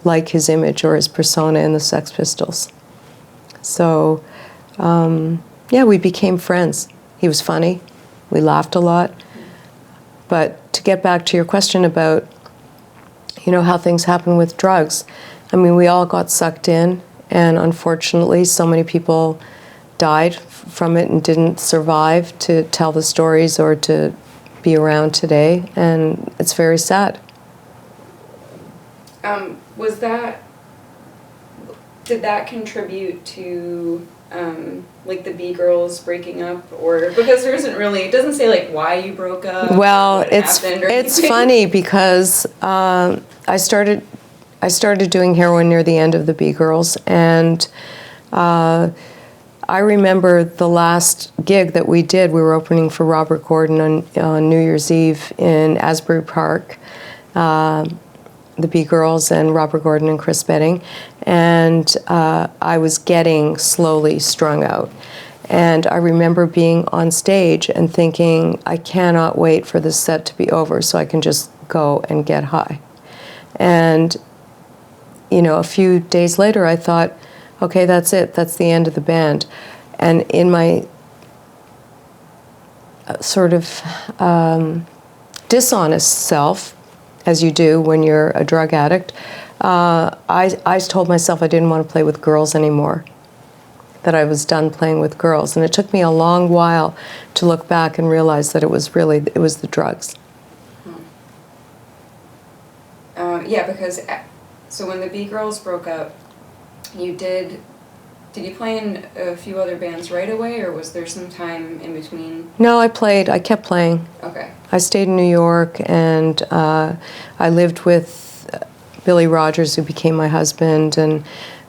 like his image or his persona in the Sex Pistols. So, yeah, we became friends. He was funny. We laughed a lot. But to get back to your question about, how things happen with drugs, I mean, we all got sucked in, and unfortunately, so many people died from it and didn't survive to tell the stories or to be around today, and it's very sad. Did that contribute to like the B girls breaking up, or because there isn't really, it doesn't say like why you broke up? Well, what happened or it's anything. funny because I started doing heroin near the end of the B girls, and I remember the last gig that we did. We were opening for Robert Gordon on New Year's Eve in Asbury Park. The B Girls and Robert Gordon and Chris Betting, and I was getting slowly strung out. And I remember being on stage and thinking, I cannot wait for this set to be over so I can just go and get high. And, a few days later I thought, okay, that's it, that's the end of the band. And in my sort of dishonest self, as you do when you're a drug addict, I told myself I didn't want to play with girls anymore, that I was done playing with girls. And it took me a long while to look back and realize that it was the drugs. Yeah, because, so when the B Girls broke up, did you play in a few other bands right away, or was there some time in between? No, I kept playing. Okay. I stayed in New York, and I lived with Billy Rogers, who became my husband, and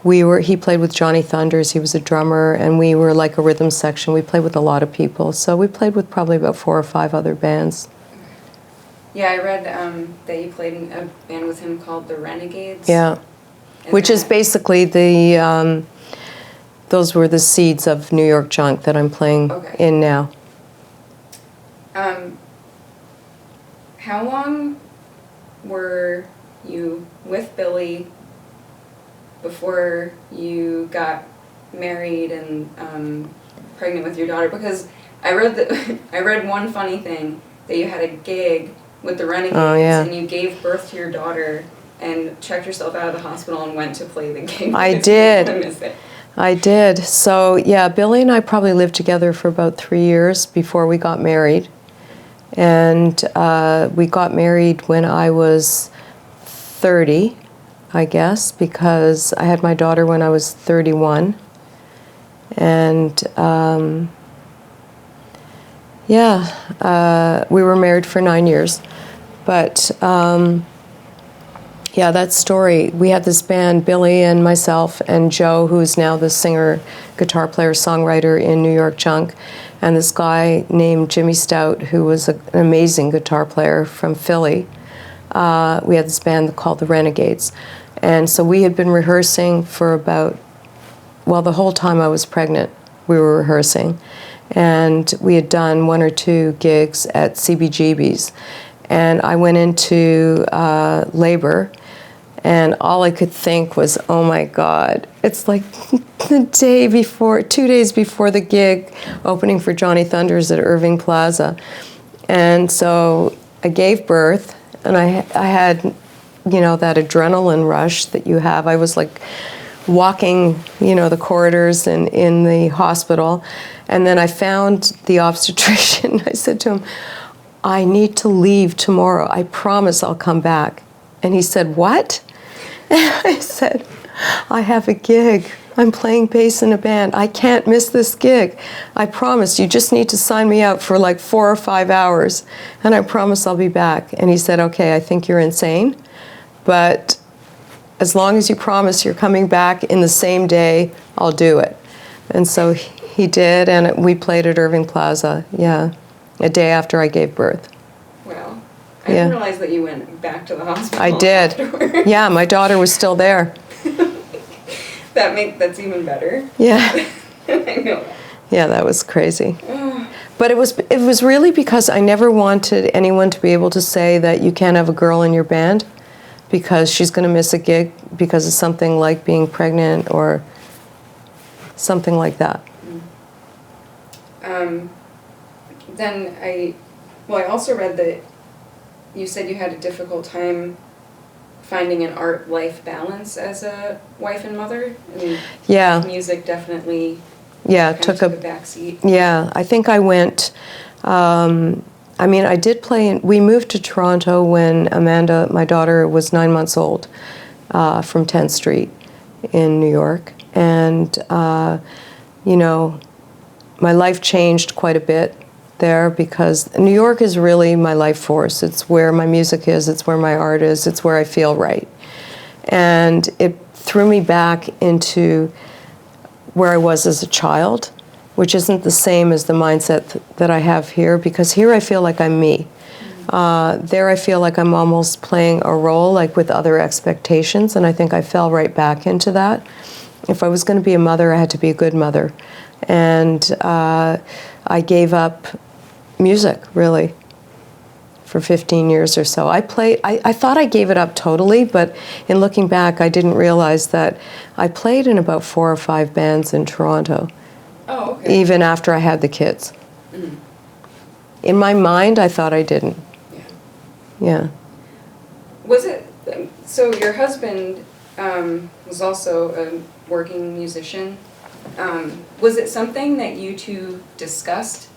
he played with Johnny Thunders. He was a drummer, and we were like a rhythm section. We played with a lot of people, so we played with probably about 4 or 5 other bands. Yeah, I read that you played in a band with him called the Renegades. Yeah, which is basically those were the seeds of New York Junk that I'm playing in now. How long were you with Billy before you got married and pregnant with your daughter? Because I read one funny thing, that you had a gig with the Renegades, and you gave birth to your daughter and checked yourself out of the hospital and went to play the gig. I did. So, yeah, Billy and I probably lived together for about 3 years before we got married. And we got married when I was 30, I guess, because I had my daughter when I was 31. And, we were married for 9 years. But, yeah, that story, we had this band, Billy and myself and Joe, who's now the singer, guitar player, songwriter in New York Junk, and this guy named Jimmy Stout, who was an amazing guitar player from Philly. We had this band called the Renegades. And so we had been rehearsing for the whole time I was pregnant, we were rehearsing. And we had done 1 or 2 gigs at Cbgb's. And I went into labor, and all I could think was, oh my God, it's like the day before, 2 days before the gig, opening for Johnny Thunders at Irving Plaza. And so I gave birth, and I had, that adrenaline rush that you have. I was like walking, the corridors in the hospital. And then I found the obstetrician. I said to him, I need to leave tomorrow. I promise I'll come back. And he said, what? And I said, I have a gig. I'm playing bass in a band. I can't miss this gig. I promise. You just need to sign me out for like 4 or 5 hours, and I promise I'll be back. And he said, okay, I think you're insane, but as long as you promise you're coming back in the same day, I'll do it. And so he did, and we played at Irving Plaza, a day after I gave birth. Wow. I didn't realize that you went back to the hospital. I did. Afterwards. Yeah, my daughter was still there. That's even better. Yeah. I know. Yeah, that was crazy. But it was really because I never wanted anyone to be able to say that you can't have a girl in your band because she's going to miss a gig because of something like being pregnant or something like that. Then I also read that you said you had a difficult time finding an art-life balance as a wife and mother. I mean, music definitely took a backseat. Yeah, I think I went. I did play. We moved to Toronto when Amanda, my daughter, was 9 months old, from 10th Street in New York, and my life changed quite a bit there because New York is really my life force. It's where my music is, it's where my art is, it's where I feel right. And it threw me back into where I was as a child, which isn't the same as the mindset that I have here, because here I feel like I'm me. There I feel like I'm almost playing a role, like with other expectations, and I think I fell right back into that. If I was going to be a mother, I had to be a good mother. And I gave up music, really, for 15 years or so. I thought I gave it up totally, but in looking back, I didn't realize that I played in about 4 or 5 bands in Toronto. Oh, okay. Even after I had the kids. Mm. In my mind, I thought I didn't. Yeah. Was it, so your husband was also a working musician. Was it something that you two discussed?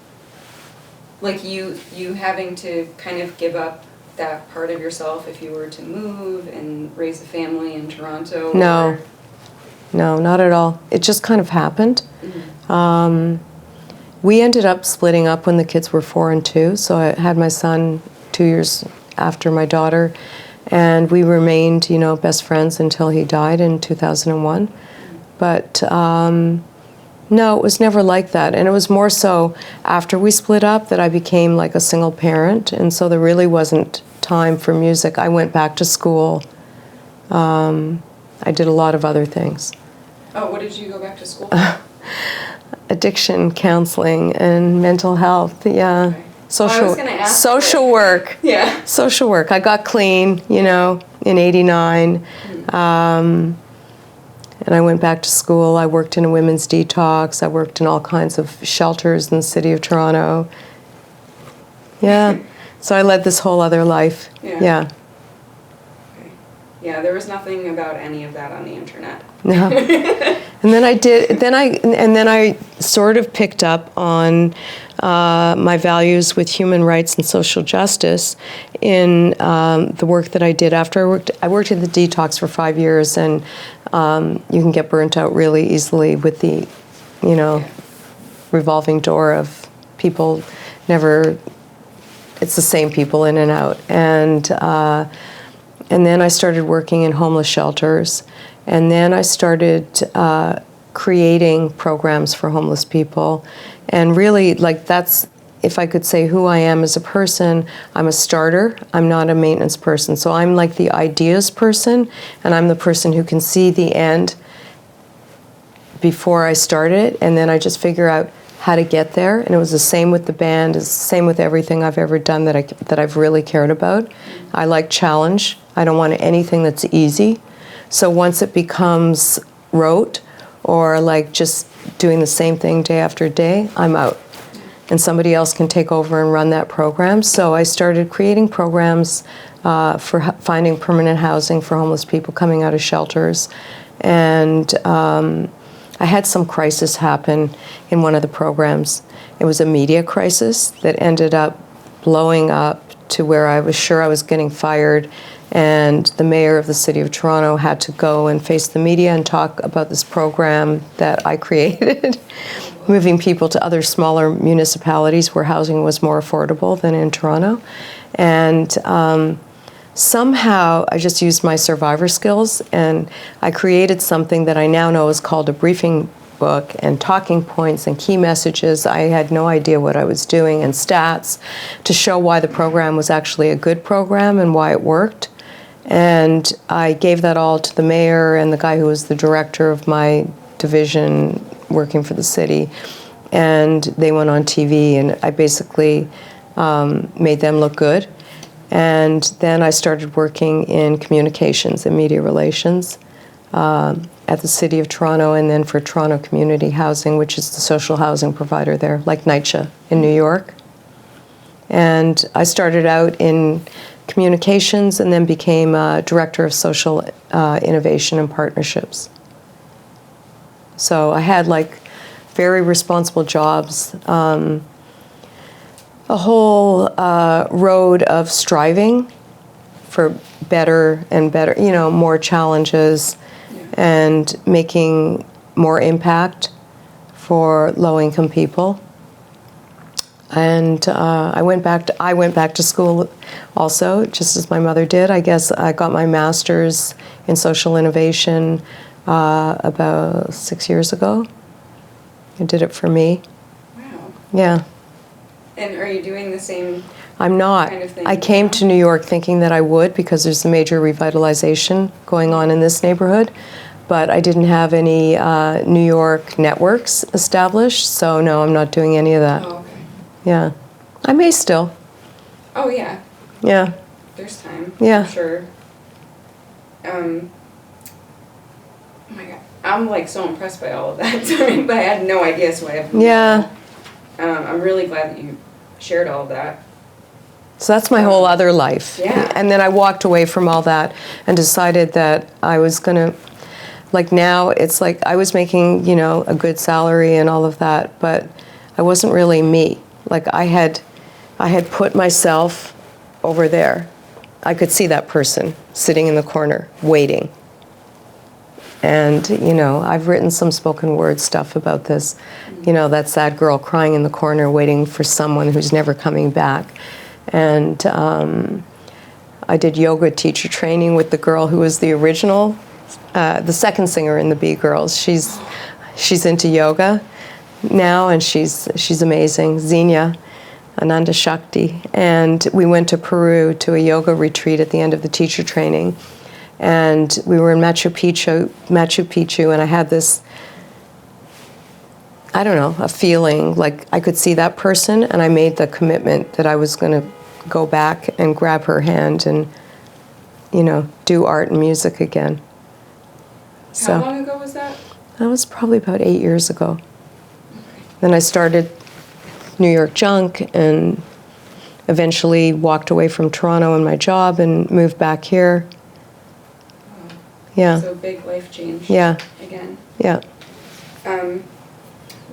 Like you having to kind of give up that part of yourself if you were to move and raise a family in Toronto? No. No, not at all. It just kind of happened. Mm-hmm. We ended up splitting up when the kids were 4 and 2, so I had my son 2 years after my daughter, and we remained, best friends until he died in 2001. Mm-hmm. But no, it was never like that, and it was more so after we split up that I became like a single parent, and so there really wasn't time for music. I went back to school. I did a lot of other things. Oh, what did you go back to school? Addiction counseling and mental health. Yeah, okay. social work. Yeah, social work. I got clean, in '89. Mm-hmm. And I went back to school. I worked in a women's detox. I worked in all kinds of shelters in the city of Toronto. Yeah. So I led this whole other life. Yeah. Okay. Yeah, there was nothing about any of that on the internet. No. And then I sort of picked up on my values with human rights and social justice in the work that I did after I worked in the detox for 5 years, and you can get burnt out really easily with the, revolving door of people never, it's the same people in and out. And then I started working in homeless shelters, and then I started creating programs for homeless people. And really, that's, if I could say who I am as a person, I'm a starter. I'm not a maintenance person. So I'm like the ideas person, and I'm the person who can see the end before I start it, and then I just figure out how to get there. And it was the same with the band. It's the same with everything I've ever done that I've really cared about. I like challenge. I don't want anything that's easy. So once it becomes rote or like just doing the same thing day after day, I'm out. And somebody else can take over and run that program. So I started creating programs for finding permanent housing for homeless people coming out of shelters. And I had some crisis happen in one of the programs. It was a media crisis that ended up blowing up to where I was sure I was getting fired, and the mayor of the city of Toronto had to go and face the media and talk about this program that I created, moving people to other smaller municipalities where housing was more affordable than in Toronto. And somehow I just used my survivor skills, and I created something that I now know is called a briefing book, and talking points and key messages. I had no idea what I was doing, and stats to show why the program was actually a good program and why it worked. And I gave that all to the mayor and the guy who was the director of my division working for the city, and they went on TV, and I basically made them look good. And then I started working in communications and media relations at the City of Toronto, and then for Toronto Community Housing, which is the social housing provider there, like NYCHA in New York. And I started out in communications and then became Director of Social Innovation and Partnerships. So I had like very responsible jobs, a whole road of striving for better and better, you know, more challenges, and making more impact for low-income people. And I went back to school also, just as my mother did. I guess I got my master's in social innovation about 6 years ago. I did it for me. Wow. Yeah. And are you doing the same I'm not. kind of thing I came now? to New York thinking that I would, because there's a major revitalization going on in this neighborhood. But I didn't have any New York networks established, so no, I'm not doing any of that. Oh, okay. Yeah. I may still. Oh, yeah. Yeah. There's time. Yeah. For sure. Oh my God. I'm like so impressed by all of that. But I had no idea, so I have. Yeah. I'm really glad that you shared all of that. So that's my whole other life. Yeah. And then I walked away from all that and decided that I was going to, like now, it's like I was making, you know, a good salary and all of that, but I wasn't really me. Like I had put myself over there. I could see that person sitting in the corner waiting. And, you know, I've written some spoken word stuff about this, you know, that sad girl crying in the corner waiting for someone who's never coming back. And I did yoga teacher training with the girl who was the original, the second singer in the Bee Girls. She's into yoga now, and she's amazing, Xenia Ananda Shakti. And we went to Peru to a yoga retreat at the end of the teacher training. And we were in Machu Picchu, and I had this, I don't know, a feeling like I could see that person, and I made the commitment that I was going to go back and grab her hand and, you know, do art and music again. So, How long ago was that? that was probably about 8 years ago. Then I started New York Junk and eventually walked away from Toronto and my job and moved back here. Yeah. So big life change. Yeah. Again. Yeah.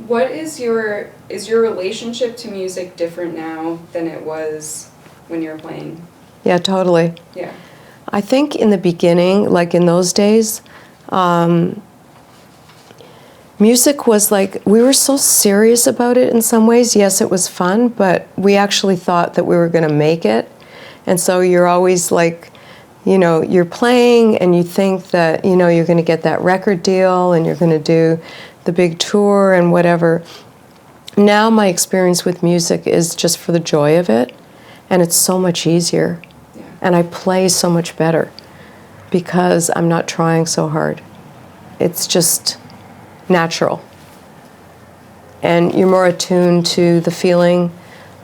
What is your relationship to music different now than it was when you were playing? Yeah, totally. Yeah. I think in the beginning, like in those days, music was like, we were so serious about it in some ways. Yes, it was fun, but we actually thought that we were going to make it. And so you're always like, you know, you're playing and you think that, you know, you're going to get that record deal and you're going to do the big tour and whatever. Now my experience with music is just for the joy of it, and it's so much easier. Yeah. And I play so much better because I'm not trying so hard. It's just natural. And you're more attuned to the feeling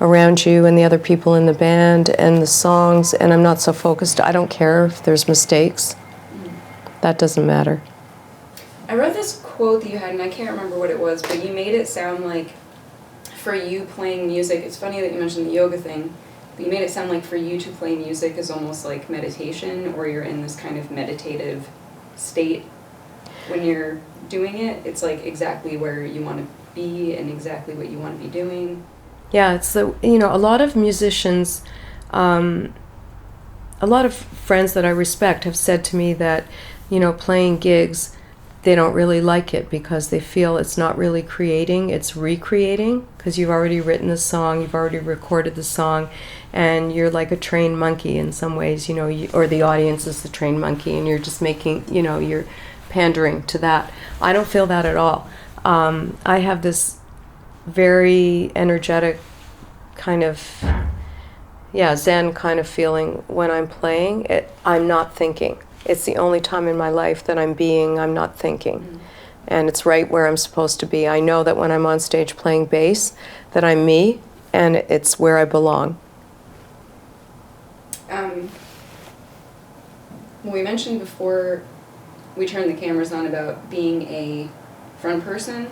around you and the other people in the band and the songs, and I'm not so focused. I don't care if there's mistakes. That doesn't matter. I read this quote that you had, and I can't remember what it was, but you made it sound like for you playing music, it's funny that you mentioned the yoga thing, but you made it sound like for you to play music is almost like meditation, or you're in this kind of meditative state. when you're doing it, it's like exactly where you want to be and exactly what you want to be doing. Yeah, it's a lot of musicians, a lot of friends that I respect have said to me that, playing gigs, they don't really like it because they feel it's not really creating, it's recreating, because you've already written the song, you've already recorded the song, and you're like a trained monkey in some ways, or the audience is the trained monkey, and you're just making, you're pandering to that. I don't feel that at all. I have this very energetic kind of, Zen kind of feeling when I'm playing. I'm not thinking. It's the only time in my life that I'm not thinking. Mm. And it's right where I'm supposed to be. I know that when I'm on stage playing bass, that I'm me, and it's where I belong. We mentioned before we turned the cameras on about being a front person,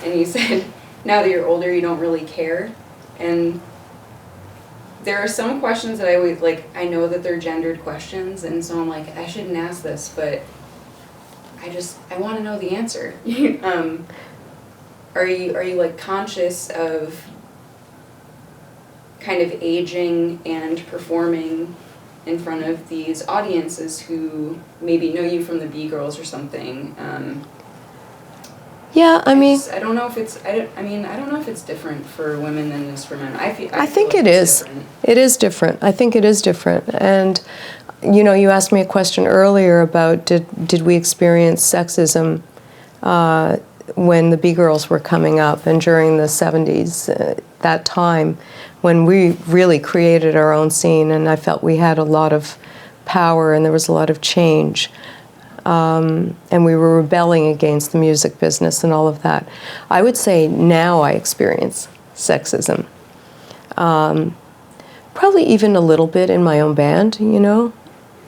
and you said now that you're older you don't really care. And there are some questions that I always, I know that they're gendered questions, and so I'm like, I shouldn't ask this, but I want to know the answer. Are you conscious of kind of aging and performing in front of these audiences who maybe know you from the B-Girls or something? Yeah, I mean, I don't know if it's. I don't know if it's different for women than it is for men. I think like it is. Different. It is different. I think it is different. And you asked me a question earlier about did we experience sexism when the B-Girls were coming up and during the 70s, that time when we really created our own scene, and I felt we had a lot of power and there was a lot of change. And we were rebelling against the music business and all of that. I would say now I experience sexism. Probably even a little bit in my own band,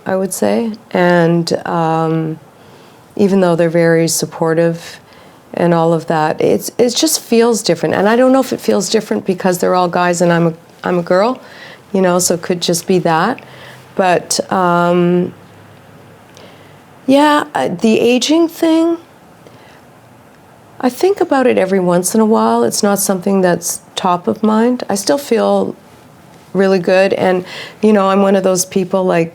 I would say. And even though they're very supportive and all of that, it just feels different. And I don't know if it feels different because they're all guys and I'm a girl, so it could just be that. But the aging thing, I think about it every once in a while. It's not something that's top of mind. I still feel really good, and I'm one of those people, I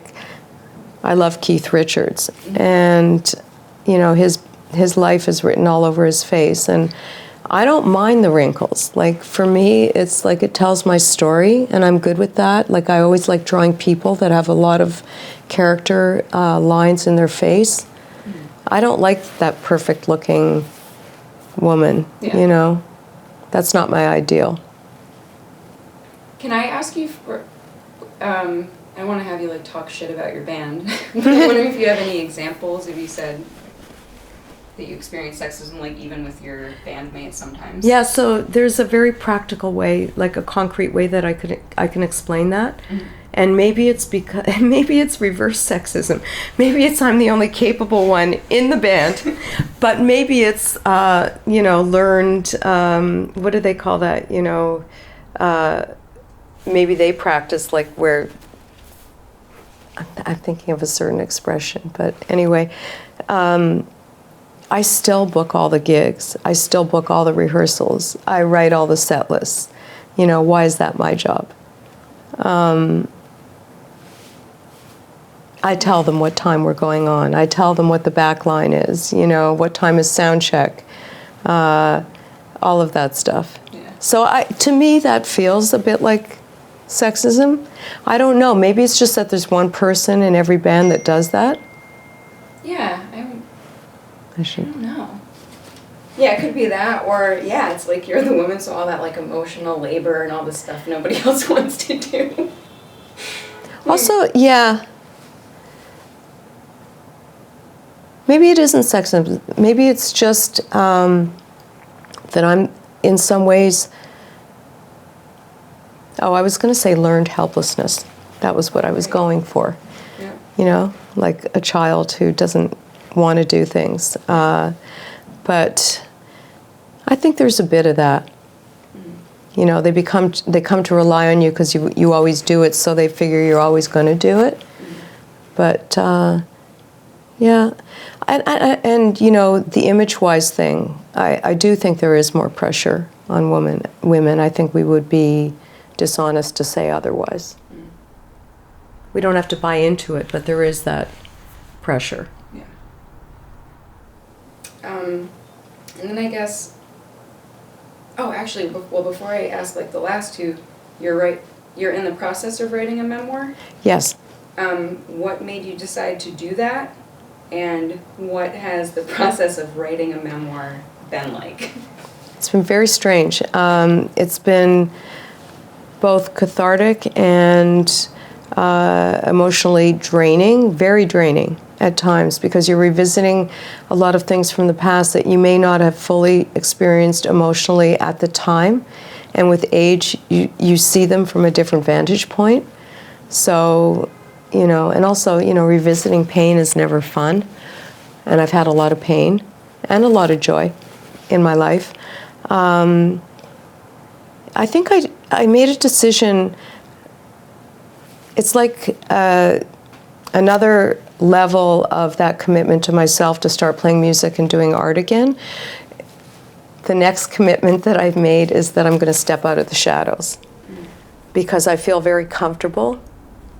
love Keith Richards, and his life is written all over his face, and I don't mind the wrinkles. For me, it's it tells my story, and I'm good with that. I always like drawing people that have a lot of character lines in their face. I don't like that perfect-looking woman, That's not my ideal. Can I ask you for... I want to have you, talk shit about your band. I'm wondering if you have any examples, if you said that you experience sexism, even with your bandmates sometimes. Yeah, so there's a very practical way, a concrete way that I can explain that. Mm-hmm. And maybe it's reverse sexism. Maybe it's I'm the only capable one in the band, but maybe it's learned. What do they call that? Maybe they practice where. I'm thinking of a certain expression, but anyway, I still book all the gigs. I still book all the rehearsals. I write all the set lists. Why is that my job? I tell them what time we're going on. I tell them what the back line is, what time is sound check, all of that stuff. Yeah. So to me, that feels a bit like sexism. I don't know. Maybe it's just that there's one person in every band that does that. Yeah, I don't know. Yeah, it could be that, or it's you're the woman, so all that emotional labor and all this stuff nobody else wants to do. Also, yeah. Maybe it isn't sexism. Maybe it's just that I'm, in some ways, I was going to say learned helplessness. That was what I was going for. Yeah. Like a child who doesn't want to do things. But I think there's a bit of that. They come to rely on you because you always do it, so they figure you're always going to do it. But Yeah. And you know, the image-wise thing, I do think there is more pressure on women. I think we would be dishonest to say otherwise. We don't have to buy into it, but there is that pressure. Yeah. And then I guess, oh, actually, well, before I ask like the last two, you're in the process of writing a memoir? Yes. What made you decide to do that? And what has the process of writing a memoir been like? It's been very strange. It's been both cathartic and emotionally draining, very draining at times, because you're revisiting a lot of things from the past that you may not have fully experienced emotionally at the time. And with age, you see them from a different vantage point. So, you know, and also, you know, revisiting pain is never fun. And I've had a lot of pain and a lot of joy in my life. I think I made a decision. It's like another level of that commitment to myself to start playing music and doing art again. The next commitment that I've made is that I'm going to step out of the shadows, because I feel very comfortable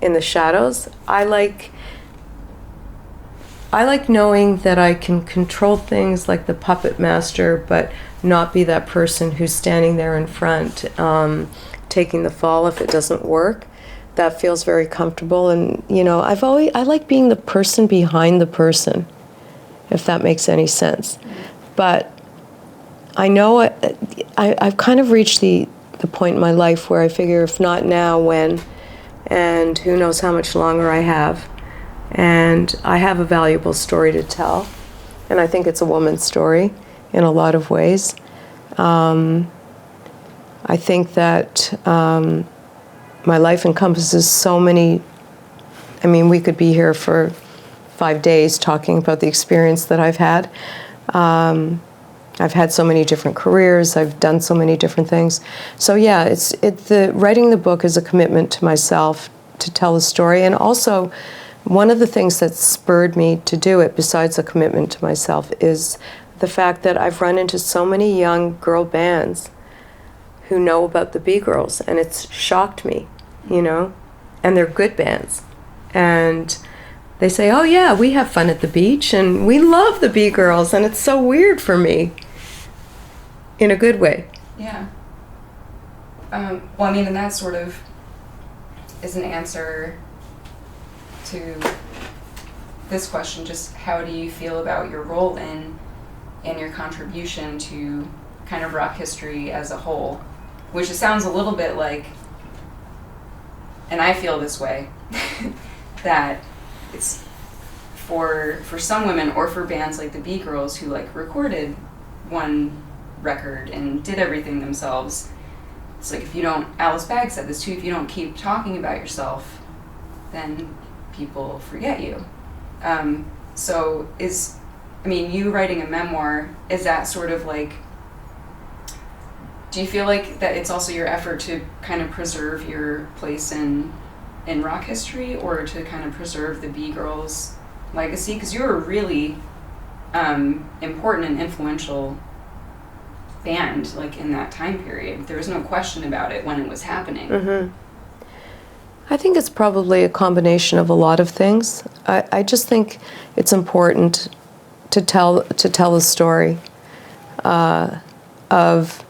in the shadows. I like knowing that I can control things like the puppet master, but not be that person who's standing there in front, taking the fall if it doesn't work. That feels very comfortable. And, you know, I like being the person behind the person, if that makes any sense. But I know I've kind of reached the point in my life where I figure if not now, when? And who knows how much longer I have. And I have a valuable story to tell. And I think it's a woman's story in a lot of ways. I think that my life encompasses so many. I mean, we could be here for 5 days talking about the experience that I've had. I've had so many different careers. I've done so many different things. So yeah, writing the book is a commitment to myself to tell a story. And also, one of the things that spurred me to do it, besides a commitment to myself, is the fact that I've run into so many young girl bands who know about the B-Girls, and it's shocked me, you know? And they're good bands. And they say, oh yeah, we have fun at the beach, and we love the B-Girls, and it's so weird for me, in a good way. Yeah. Well, I mean, and that sort of is an answer to this question, just how do you feel about your role in and your contribution to kind of rock history as a whole? Which it sounds a little bit like, and I feel this way, that it's for some women or for bands like the B-Girls who like recorded one record and did everything themselves. It's like, if you don't, Alice Bagg said this too, if you don't keep talking about yourself, then people forget you. So you writing a memoir, is that sort of like, do you feel like that it's also your effort to kind of preserve your place in rock history, or to kind of preserve the B-Girls legacy? Because you're a really important and influential band, like in that time period. There was no question about it when it was happening. Mm-hmm. I think it's probably a combination of a lot of things. I just think it's important to tell a story of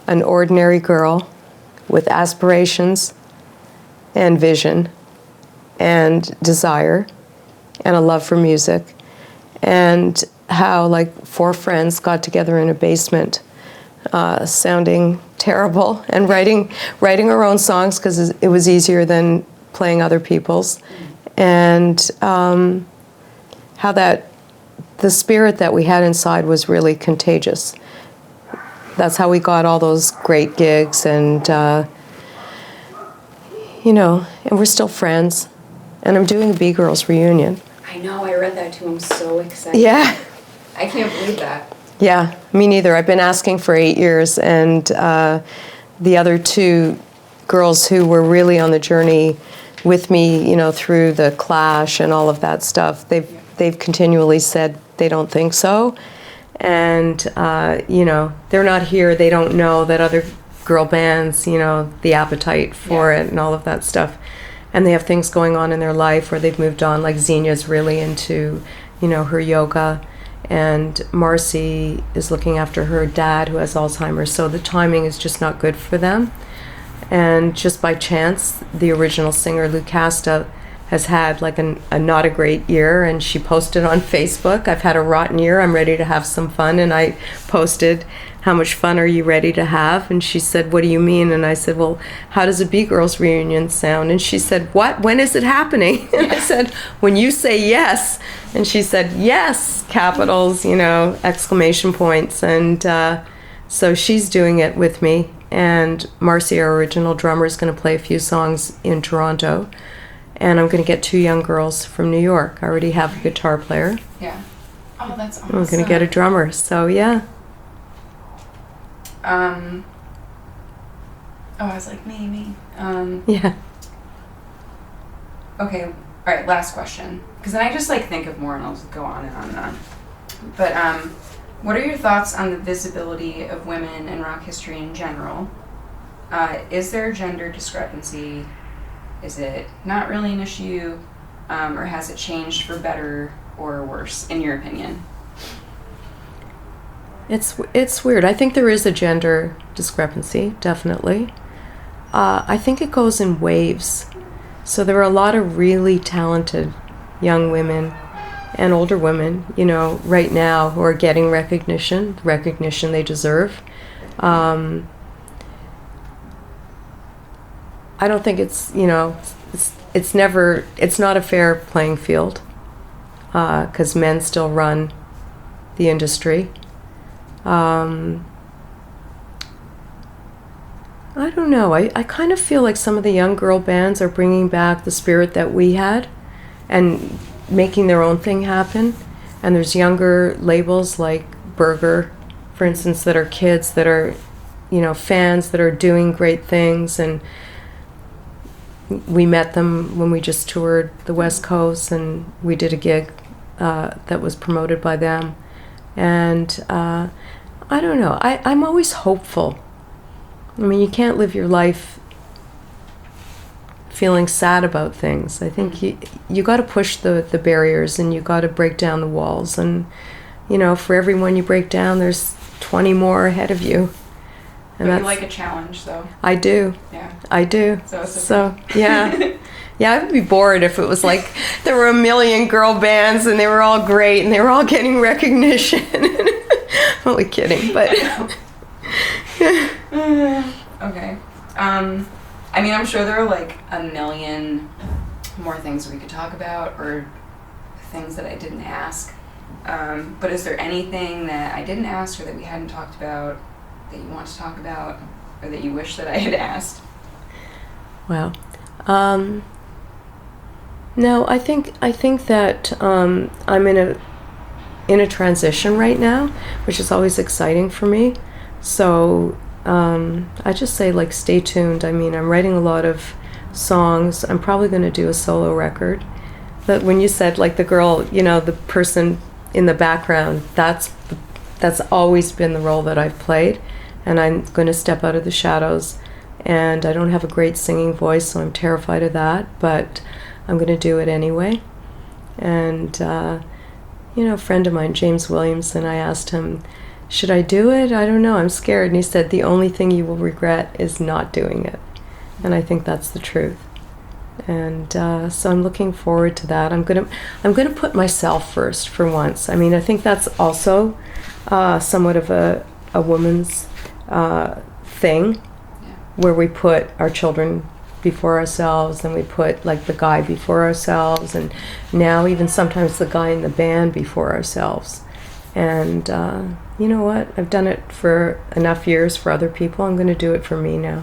an ordinary girl with aspirations and vision and desire and a love for music, and how like 4 friends got together in a basement, sounding terrible, and writing our own songs because it was easier than playing other people's, and how that the spirit that we had inside was really contagious. That's how we got all those great gigs, and and we're still friends. And I'm doing a B-Girls reunion. I know, I read that too. I'm so excited. Yeah. I can't believe that. Yeah, me neither. I've been asking for 8 years, and the other 2 girls who were really on the journey with me, through the Clash and all of that stuff, they've they've continually said they don't think so. And, you know, they're not here. They don't know that other girl bands, you know, the appetite for it and all of that stuff. And they have things going on in their life where they've moved on. Like Xenia's really into, you know, her yoga. And Marcy is looking after her dad who has Alzheimer's. So the timing is just not good for them. And just by chance, the original singer, Lucasta, has had like a not a great year, and she posted on Facebook, I've had a rotten year, I'm ready to have some fun. And I posted, how much fun are you ready to have? And she said, what do you mean? And I said, well, how does a B-Girls reunion sound? And she said, what? When is it happening? And I said, when you say yes. And she said, yes, capitals, you know, exclamation points. And so she's doing it with me. And Marcy, our original drummer, is going to play a few songs in Toronto. And I'm going to get 2 young girls from New York. I already have a guitar player. Yeah. Oh, that's awesome. I'm going to get a drummer. So, yeah. Oh, I was like, maybe. Yeah. Okay. All right. Last question. Because then I just like think of more, and I'll just go on and on and on. But what are your thoughts on the visibility of women in rock history in general? Is there a gender discrepancy? Is it not really an issue, or has it changed for better or worse, in your opinion? It's weird. I think there is a gender discrepancy, definitely. I think it goes in waves. So there are a lot of really talented young women and older women, you know, right now who are getting recognition they deserve. I don't think it's, you know, it's not a fair playing field, because men still run the industry. I don't know. I kind of feel like some of the young girl bands are bringing back the spirit that we had and making their own thing happen. And there's younger labels like Burger, for instance, that are kids that are, you know, fans that are doing great things. And we met them when we just toured the West Coast, and we did a gig that was promoted by them. And I don't know. I'm always hopeful. I mean, you can't live your life feeling sad about things. I think you got to push the barriers, and you got to break down the walls. And, you know, for every one you break down, there's 20 more ahead of you. And but you like a challenge, though. I do. Yeah. I do. So yeah. Yeah, I would be bored if it was like there were a million girl bands and they were all great and they were all getting recognition. I'm only kidding, but... Okay. I mean, I'm sure there are like a million more things we could talk about, or things that I didn't ask. But is there anything that I didn't ask, or that we hadn't talked about, that you want to talk about, or that you wish that I had asked? Well, no, I think that I'm in a transition right now, which is always exciting for me. So I just say, like, stay tuned. I mean, I'm writing a lot of songs. I'm probably going to do a solo record. But when you said, like, the girl, you know, the person in the background, that's always been the role that I've played. And I'm going to step out of the shadows. And I don't have a great singing voice, so I'm terrified of that. But I'm going to do it anyway. And, you know, a friend of mine, James Williamson, I asked him, should I do it? I don't know, I'm scared. And he said, the only thing you will regret is not doing it. And I think that's the truth. And so I'm looking forward to that. I'm gonna put myself first for once. I mean, I think that's also somewhat of a woman's thing, where we put our children before ourselves, and we put, like, the guy before ourselves, and now even sometimes the guy in the band before ourselves. And you know what? I've done it for enough years for other people. I'm going to do it for me now.